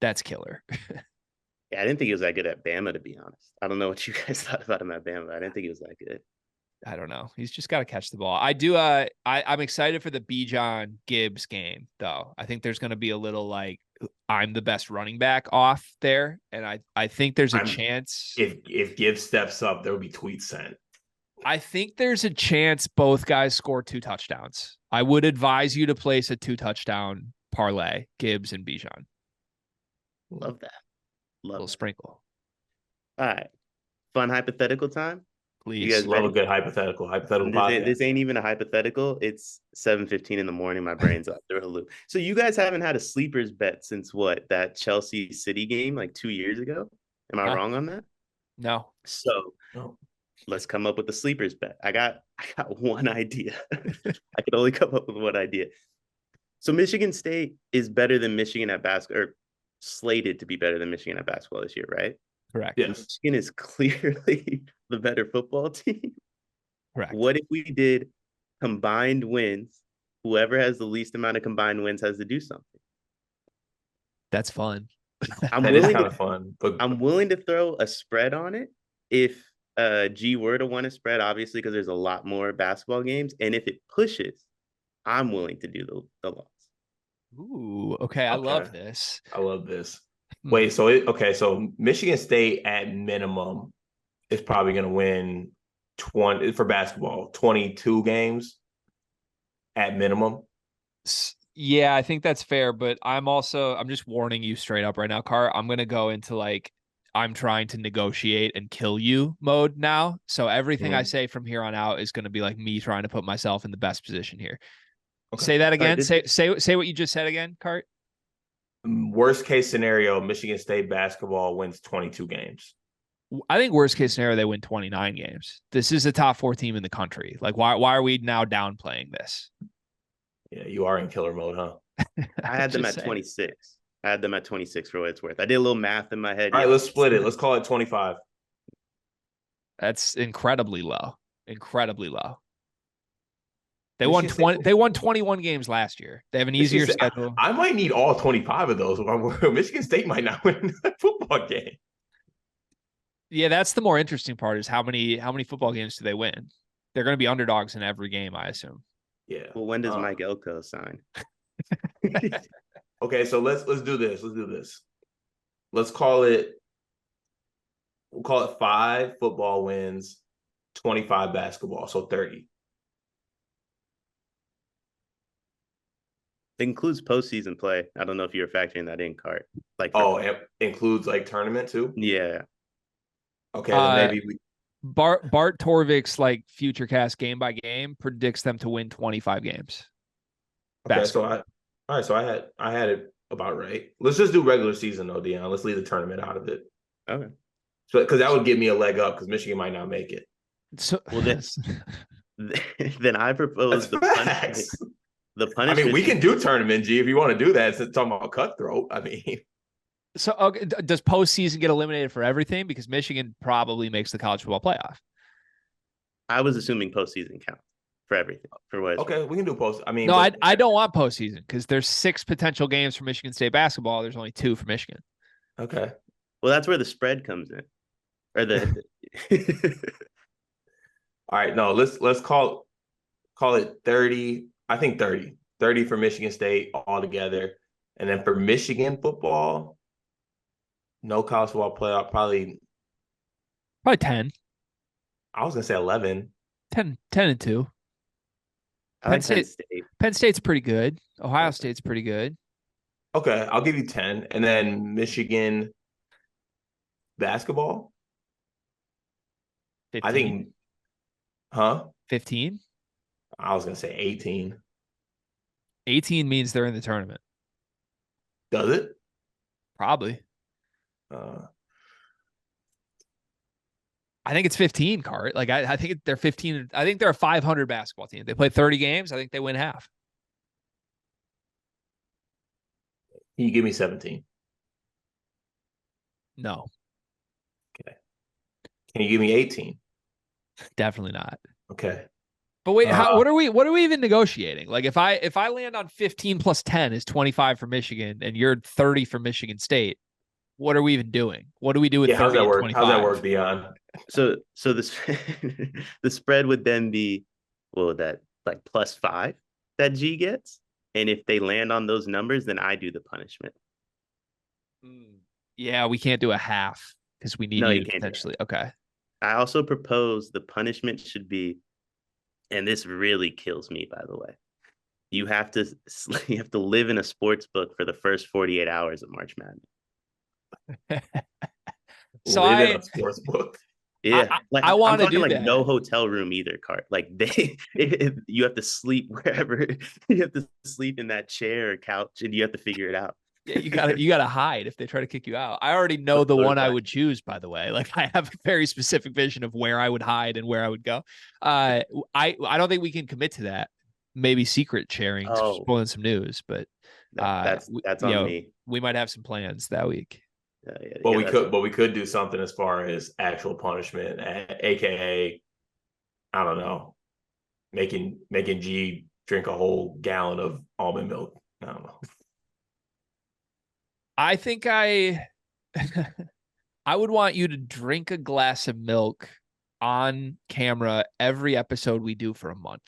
That's killer. Yeah, I didn't think he was that good at Bama, to be honest. I don't know what you guys thought about him at Bama, but I didn't think he was that good. I don't know. He's just got to catch the ball. I do. I'm excited for the Bijan Gibbs game, though. I think there's going to be a little like I'm the best running back off there, and I think there's a chance if Gibbs steps up, there will be tweets sent. I think there's a chance both guys score 2 touchdowns. I would advise you to place a 2 touchdown parlay, Gibbs and Bijan. Love that. Little sprinkle. All right. Fun hypothetical time. Please. You guys love a good hypothetical. This ain't even a hypothetical. It's 7:15 in the morning. My brain's off through a loop. So you guys haven't had a sleepers bet since what? That Chelsea City game like 2 years ago? Am I wrong on that? No. So let's come up with a sleepers bet. I got one idea. I could only come up with one idea. So Michigan State is better than Michigan at basketball, or slated to be better than Michigan at basketball this year, right? Correct. Yes. Michigan is clearly the better football team. Correct. What if we did combined wins? Whoever has the least amount of combined wins has to do something. That's fun. That is kind of fun. But I'm willing to throw a spread on it if G were to want a spread, obviously, because there's a lot more basketball games. And if it pushes, I'm willing to do the loss. Ooh, okay. I love this. I love this. Wait, so Michigan State at minimum is probably going to win 20 for basketball, 22 games at minimum. Yeah, I think that's fair, but I'm just warning you straight up right now, Car. I'm going to go into like I'm trying to negotiate and kill you mode now. So everything I say from here on out is going to be like me trying to put myself in the best position here. Okay. Say that again. Say what you just said again, Cart. Worst case scenario, Michigan State basketball wins 22 games. I think worst case scenario, they win 29 games. This is a top 4 team in the country. Like, why are we now downplaying this? Yeah, you are in killer mode, huh? I had them at 26. I had them at 26 for what it's worth. I did a little math in my head. All right, let's split it. Let's call it 25. That's incredibly low. Incredibly low. They won 21 games last year. They have an easier schedule. I might need all 25 of those. Michigan State might not win a football game. Yeah, that's the more interesting part is how many football games do they win? They're going to be underdogs in every game, I assume. Yeah. Well, when does Mike Elko sign? Okay, so let's do this. Let's do this. We'll call it 5 football wins, 25 basketball, so 30. It includes postseason play. I don't know if you're factoring that in, Cart. Like, it includes like tournament too? Yeah. Okay, then maybe we. Bart Torvik's like future cast game by game predicts them to win 25 games. basketball. So I had it about right. Let's just do regular season though, Dion. Let's leave the tournament out of it. Okay. So because that would give me a leg up because Michigan might not make it. So Well, then I propose That's facts. The I punishment. mean, we can do tournament G if you want to do that. It's talking about cutthroat. I mean, So okay, does postseason get eliminated for everything? Because Michigan probably makes the college football playoff. I was assuming postseason counts for everything. For what? okay, we can do post. I mean, No, I don't want postseason because there's 6 potential games for Michigan State basketball. There's only 2 for Michigan. okay. Well, that's where the spread comes in, or the. All right, no, let's call it 30. I think 30 for Michigan State altogether, and then for Michigan football, no college football playoff. Probably 10. I was gonna say 11. 10 and 2. I like Penn State. Penn State's pretty good. Ohio State's pretty good. Okay, I'll give you 10, and then Michigan basketball. 15. I think, huh? 15. I was gonna say 18. 18 means they're in the tournament. Does it? Probably. I think it's 15, Cart. Like I think they're 15. I think they're a 500 basketball team. They play 30 games. I think they win half. Can you give me 17? No, Okay. Can you give me 18? definitely not. Okay. But wait, what are we even negotiating? Like if I land on 15 plus 10 is 25 for Michigan and you're 30 for Michigan State, what are we even doing? What do we do with 30 how's that and work? 25? How's that work, Dion? So this the spread would then be, well, that like +5 that G gets, and if they land on those numbers, then I do the punishment. Yeah, we can't do a half because we need No, you you to can't do potentially. Okay. I also propose the punishment should be, and this really kills me, by the way. You have to live in a sports book for the first 48 hours of March Madness. So Live in a sports book. Yeah, I want to I'm do talking like that. no hotel room either, Cart. Like you have to sleep wherever. You have to sleep in that chair or couch, and you have to figure it out. Yeah, you gotta hide if they try to kick you out. I already know the one I would choose, by the way. Like I have a very specific vision of where I would hide and where I would go. I don't think we can commit to that. Maybe secret sharing, spoiling some news, but that's on me. We might have some plans that week. But we could do something as far as actual punishment, aka I don't know, making G drink a whole gallon of almond milk. I don't know. I think I would want you to drink a glass of milk on camera every episode we do for a month.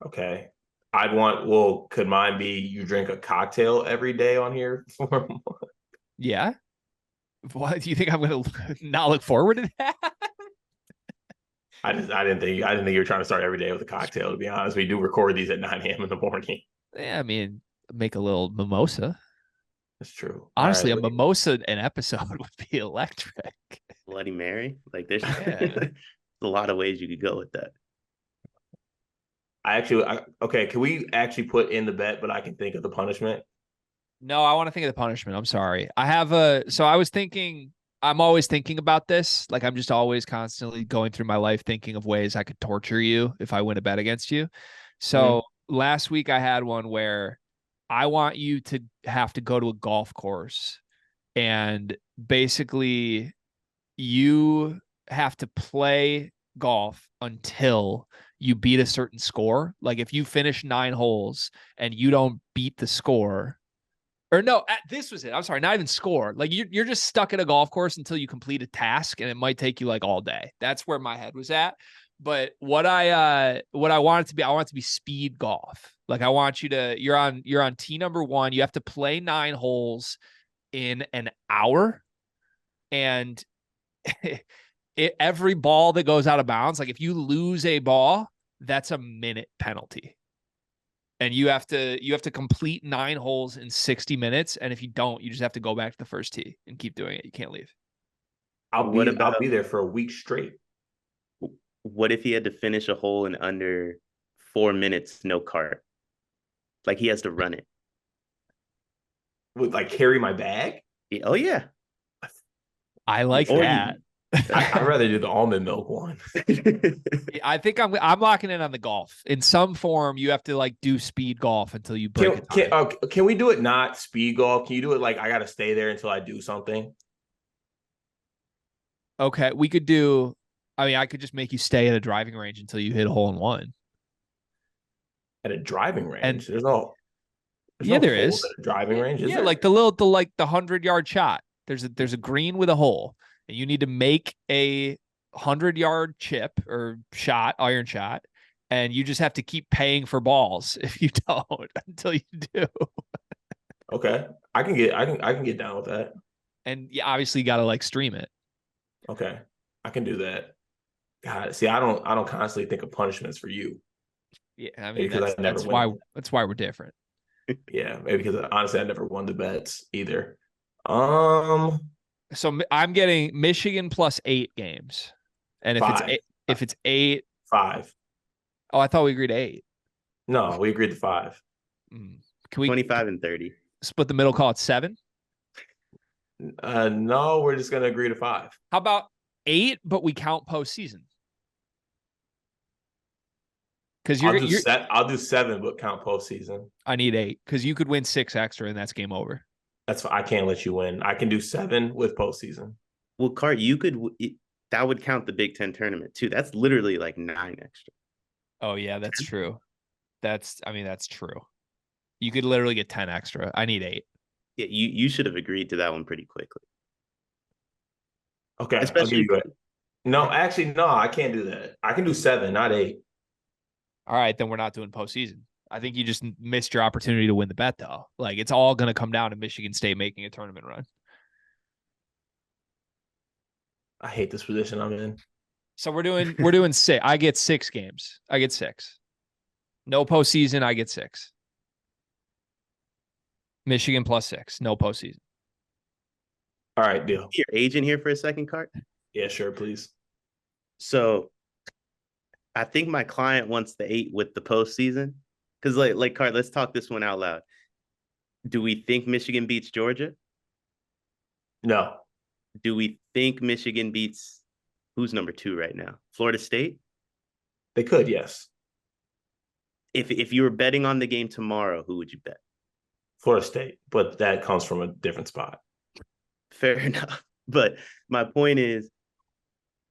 Okay. Could mine be you drink a cocktail every day on here for a month? Yeah. What do you think I'm going to not look forward to that? I didn't think you were trying to start every day with a cocktail, to be honest. We do record these at 9 a.m. in the morning. Yeah, I mean, make a little mimosa. That's true. Honestly, a mimosa an episode would be electric. Bloody Mary. Like there's a lot of ways you could go with that. Okay, can we actually put in the bet, but I can think of the punishment? No, I want to think of the punishment. I'm sorry. I'm always thinking about this. Like I'm just always constantly going through my life thinking of ways I could torture you if I win a bet against you. So last week I had one where I want you to have to go to a golf course and basically you have to play golf until you beat a certain score. Like if you finish 9 holes and you don't beat the score, or no, this was it. I'm sorry, not even score. Like you're just stuck at a golf course until you complete a task, and it might take you like all day. That's where my head was at. But what I want it to be, I want it to be speed golf. Like I want you to, you're on tee number 1. You have to play 9 holes in an hour, and every ball that goes out of bounds, like if you lose a ball, that's a minute penalty. And you have to complete 9 holes in 60 minutes. And if you don't, you just have to go back to the first tee and keep doing it. You can't leave. I'll be there for a week straight. what if he had to finish a hole in under 4 minutes, no cart? Like he has to run it. Would like carry my bag? Yeah, oh yeah. I like Or that. I'd rather do the almond milk one. I think I'm locking in on the golf. In some form, you have to like do speed golf until you break it. Can we do it not speed golf? Can you do it like I got to stay there until I do something? Okay, we could do. I mean, I could just make you stay at a driving range until you hit a hole in one. At a driving range, And there's no there holes is at a driving range. Is there? like the 100-yard shot. There's a green with a hole, and you need to make a 100-yard chip or shot, iron shot, and you just have to keep paying for balls if you don't until you do. Okay, I can get down with that. And you obviously got to like stream it. Okay, I can do that. God, see, I don't constantly think of punishments for you. Yeah, I mean because that's why we're different. Yeah, maybe because honestly I never won the bets either. So I'm getting Michigan plus 8 games, and if it's 8, 5. Oh, I thought we agreed 8. No, we agreed to 5. Can we 25 and 30 split the middle? Call it 7. No, we're just gonna agree to 5. How about 8, but we count postseason? Because I'll do 7, but count postseason. I need 8 because you could win 6 extra, and that's game over. I can't let you win. I can do 7 with postseason. Well, Cart, that would count the Big Ten tournament too. That's literally like 9 extra. Oh yeah, that's true. That's true. You could literally get 10 extra. I need 8. Yeah, you should have agreed to that one pretty quickly. Okay, especially no, actually, no, I can't do that. I can do 7, not 8. All right, then we're not doing postseason. I think you just missed your opportunity to win the bet, though. Like it's all going to come down to Michigan State making a tournament run. I hate this position I'm in. So we're doing 6. I get 6 games. I get 6. No postseason. I get 6. Michigan plus 6. No postseason. All right, deal. Your agent here for a second, Cart? Yeah, sure, please. So I think my client wants the 8 with the postseason. Because like Cart, let's talk this one out loud. Do we think Michigan beats Georgia? No. Do we think Michigan beats who's number 2 right now? Florida State? They could, yes. If you were betting on the game tomorrow, who would you bet? Florida State, but that comes from a different spot. Fair enough. But my point is,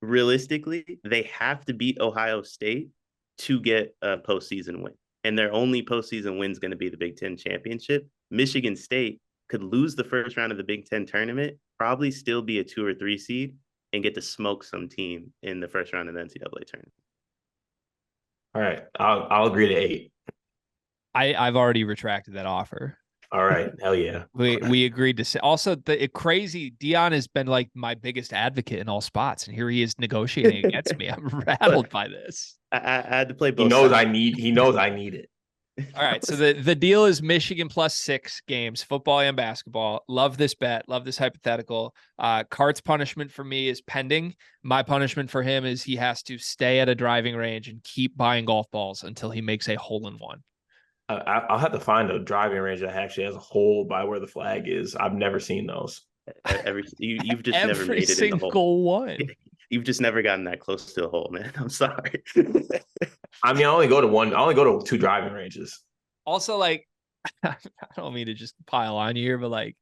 realistically, they have to beat Ohio State to get a postseason win. And their only postseason win is going to be the Big Ten championship. Michigan State could lose the first round of the Big Ten tournament, probably still be a 2 or 3 seed, and get to smoke some team in the first round of the NCAA tournament. All right, I'll agree to 8. I've already retracted that offer. All right, hell yeah. We agreed to say. Also, crazy. Dion has been like my biggest advocate in all spots, and here he is negotiating against me. I'm rattled by this. I had to play both. He knows I need it. All right, so the deal is Michigan plus 6 games, football and basketball. Love this bet. Love this hypothetical. Cart's punishment for me is pending. My punishment for him is he has to stay at a driving range and keep buying golf balls until he makes a hole in one. I'll have to find a driving range that actually has a hole by where the flag is. I've never seen those. You've just never made it in the hole. Every single one. You've just never gotten that close to a hole, man. I'm sorry. I mean, I only go to 2 driving ranges. Also, like, I don't mean to just pile on you here, but like,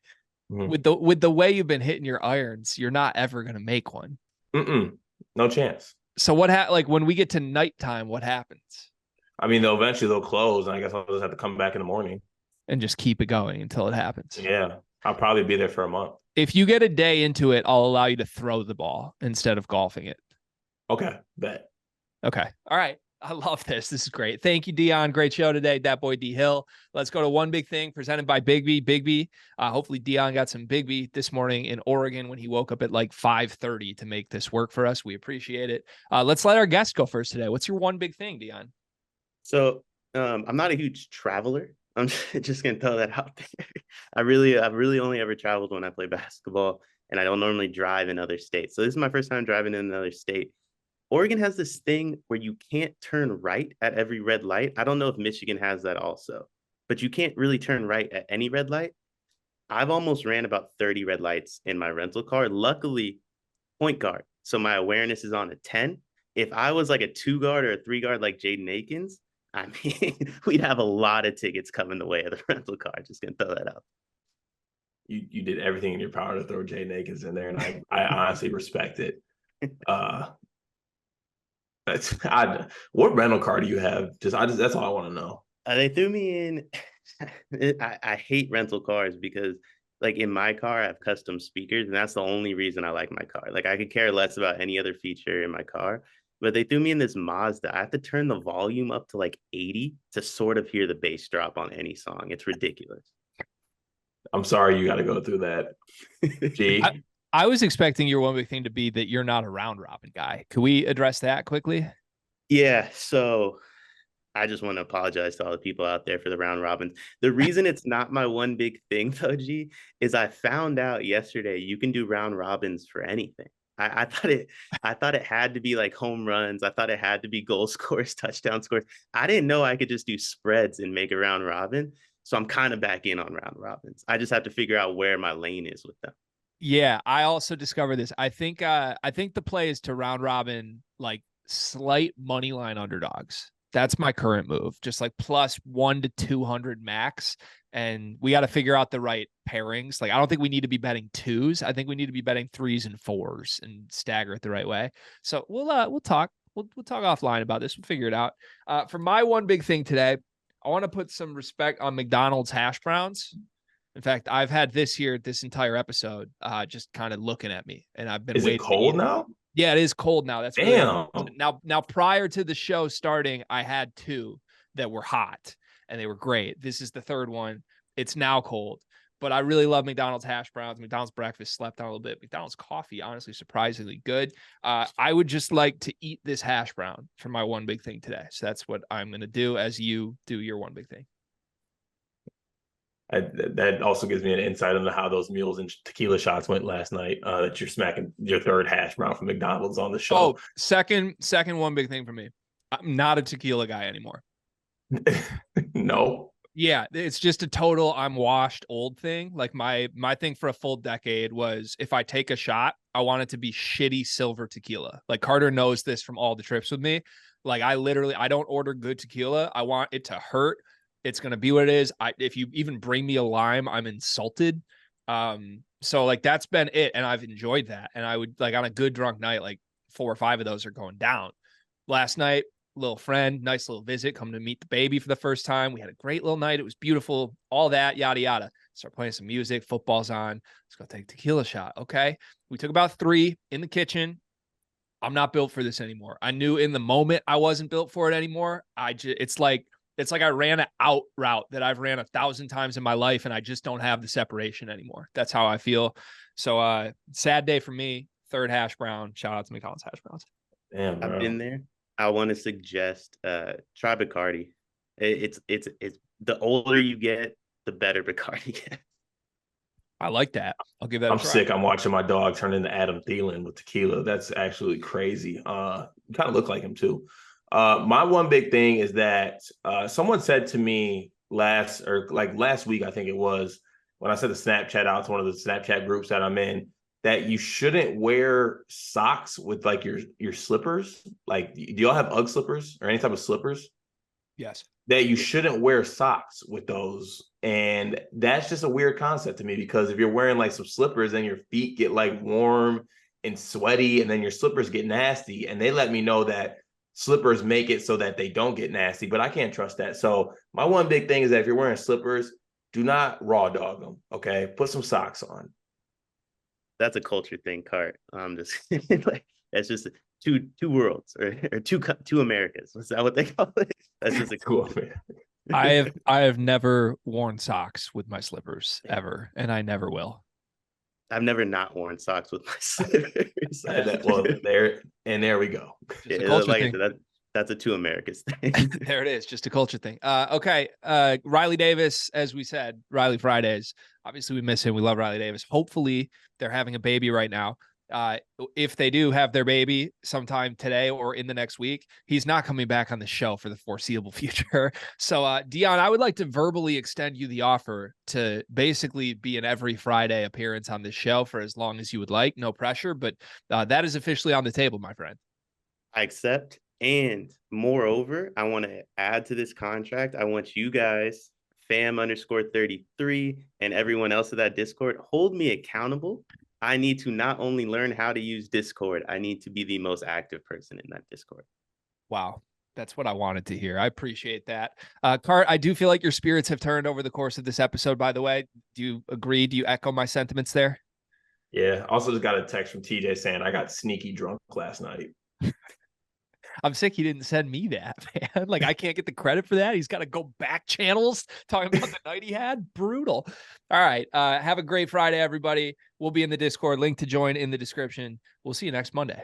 with the way you've been hitting your irons, you're not ever gonna make one. No chance. So like when we get to nighttime, what happens? I mean, they'll close, and I guess I'll just have to come back in the morning and just keep it going until it happens. Yeah, I'll probably be there for a month. If you get a day into it, I'll allow you to throw the ball instead of golfing it. Okay, bet. Okay. All right. I love this. This is great. Thank you, Dion. Great show today. ThatBoyDHill. Let's go to one big thing presented by Bigby. Bigby. Hopefully Dion got some Bigby this morning in Oregon when he woke up at like 5:30 to make this work for us. We appreciate it. Let's let our guest go first today. What's your one big thing, Dion? So I'm not a huge traveler. I'm just gonna throw that out there. I've really only ever traveled when I play basketball, and I don't normally drive in other states. So this is my first time driving in another state. Oregon has this thing where you can't turn right at every red light. I don't know if Michigan has that also, but you can't really turn right at any red light. I've almost ran about 30 red lights in my rental car. Luckily, point guard. So my awareness is on a 10. If I was like a 2 guard or a 3 guard like Jaden Akins, I mean, we'd have a lot of tickets coming the way of the rental car. Just gonna throw that out. You did everything in your power to throw Jaden Akins in there, and I honestly respect it. What rental car do you have? That's all I want to know. They threw me in. I hate rental cars because, like, in my car, I have custom speakers, and that's the only reason I like my car. Like, I could care less about any other feature in my car, but they threw me in this Mazda. I have to turn the volume up to like 80 to sort of hear the bass drop on any song. It's ridiculous. I'm sorry you got to go through that. Gee. I was expecting your one big thing to be that you're not a round robin guy. Can we address that quickly? Yeah, so I just want to apologize to all the people out there for the round robins. The reason it's not my one big thing, though, G, is I found out yesterday you can do round robins for anything. I thought it had to be like home runs. I thought it had to be goal scores, touchdown scores. I didn't know I could just do spreads and make a round robin. So I'm kind of back in on round robins. I just have to figure out where my lane is with them. Yeah, I also discovered this. I think the play is to round robin like slight money line underdogs. That's my current move. Just like plus 1 to 200 max. And we got to figure out the right pairings. Like, I don't think we need to be betting 2s. I think we need to be betting 3s and 4s and stagger it the right way. So we'll talk. We'll talk offline about this. We'll figure it out. For my one big thing today, I want to put some respect on McDonald's hash browns. In fact, I've had this here this entire episode, just kind of looking at me, and I've been. Is it cold now? Yeah, it is cold now. That's damn. Really now prior to the show starting, I had 2 that were hot and they were great. This is the third one. It's now cold, but I really love McDonald's hash browns. McDonald's breakfast slept on a little bit. McDonald's coffee, honestly, surprisingly good. I would just like to eat this hash brown for my one big thing today. So that's what I'm going to do as you do your one big thing. That also gives me an insight into how those mules and tequila shots went last night. That you're smacking your third hash brown from McDonald's on the show. Oh, second one big thing for me. I'm not a tequila guy anymore. No. Yeah, it's just a total I'm washed old thing. Like my thing for a full decade was if I take a shot, I want it to be shitty silver tequila. Like Carter knows this from all the trips with me. Like I don't order good tequila. I want it to hurt. It's going to be what it is. If you even bring me a lime, I'm insulted. So like that's been it. And I've enjoyed that. And I would like on a good drunk night, like 4 or 5 of those are going down. Last night, little friend, nice little visit, come to meet the baby for the first time. We had a great little night. It was beautiful. All that, yada, yada. Start playing some music. Football's on. Let's go take a tequila shot. Okay. We took about 3 in the kitchen. I'm not built for this anymore. I knew in the moment I wasn't built for it anymore. It's like I ran an out route that I've ran 1,000 times in my life, and I just don't have the separation anymore. That's how I feel. So sad day for me. Third hash brown. Shout out to McDonald's hash browns. Damn, bro. I've been there. I want to suggest try Bacardi. It's the older you get, the better Bacardi gets. I like that. I'll give that I'm a try. sick. I'm watching my dog turn into Adam Thielen with tequila. That's actually crazy. You kind of look like him too. My one big thing is that someone said to me last week, I think it was, when I sent the Snapchat out to one of the Snapchat groups that I'm in, that you shouldn't wear socks with like your slippers. Like, do y'all have UGG slippers or any type of slippers? Yes. That you shouldn't wear socks with those. And that's just a weird concept to me, because if you're wearing like some slippers, then your feet get like warm and sweaty, and then your slippers get nasty. And they let me know that slippers make it so that they don't get nasty, but I can't trust that. So my one big thing is that if you're wearing slippers, do not raw dog them. Okay. Put some socks on. That's a culture thing, Cart. I'm just like, that's just two worlds or two Americas. Is that what they call it? That's just a cool. I have never worn socks with my slippers ever, and I never will. I've never not worn socks with my slippers. Well, there we go. That's a 2 Americas thing. There it is, just a culture thing. Okay, Riley Davis, as we said, Riley Fridays. Obviously, we miss him. We love Riley Davis. Hopefully, they're having a baby right now. if they do have their baby sometime today or in the next week, he's not coming back on the show for the foreseeable future. So, Dion, I would like to verbally extend you the offer to basically be an every Friday appearance on this show for as long as you would like. No pressure, but that is officially on the table, my friend. I accept. And moreover, I want to add to this contract. I want you guys, fam_33, and everyone else of that Discord, hold me accountable. I need to not only learn how to use Discord, I need to be the most active person in that Discord. Wow. That's what I wanted to hear. I appreciate that. Cart, I do feel like your spirits have turned over the course of this episode, by the way. Do you agree? Do you echo my sentiments there? Yeah. Also just got a text from TJ saying I got sneaky drunk last night. I'm sick he didn't send me that, man. Like, I can't get the credit for that. He's got to go back channels talking about the night he had. Brutal. All right. Have a great Friday, everybody. We'll be in the Discord. Link to join in the description. We'll see you next Monday.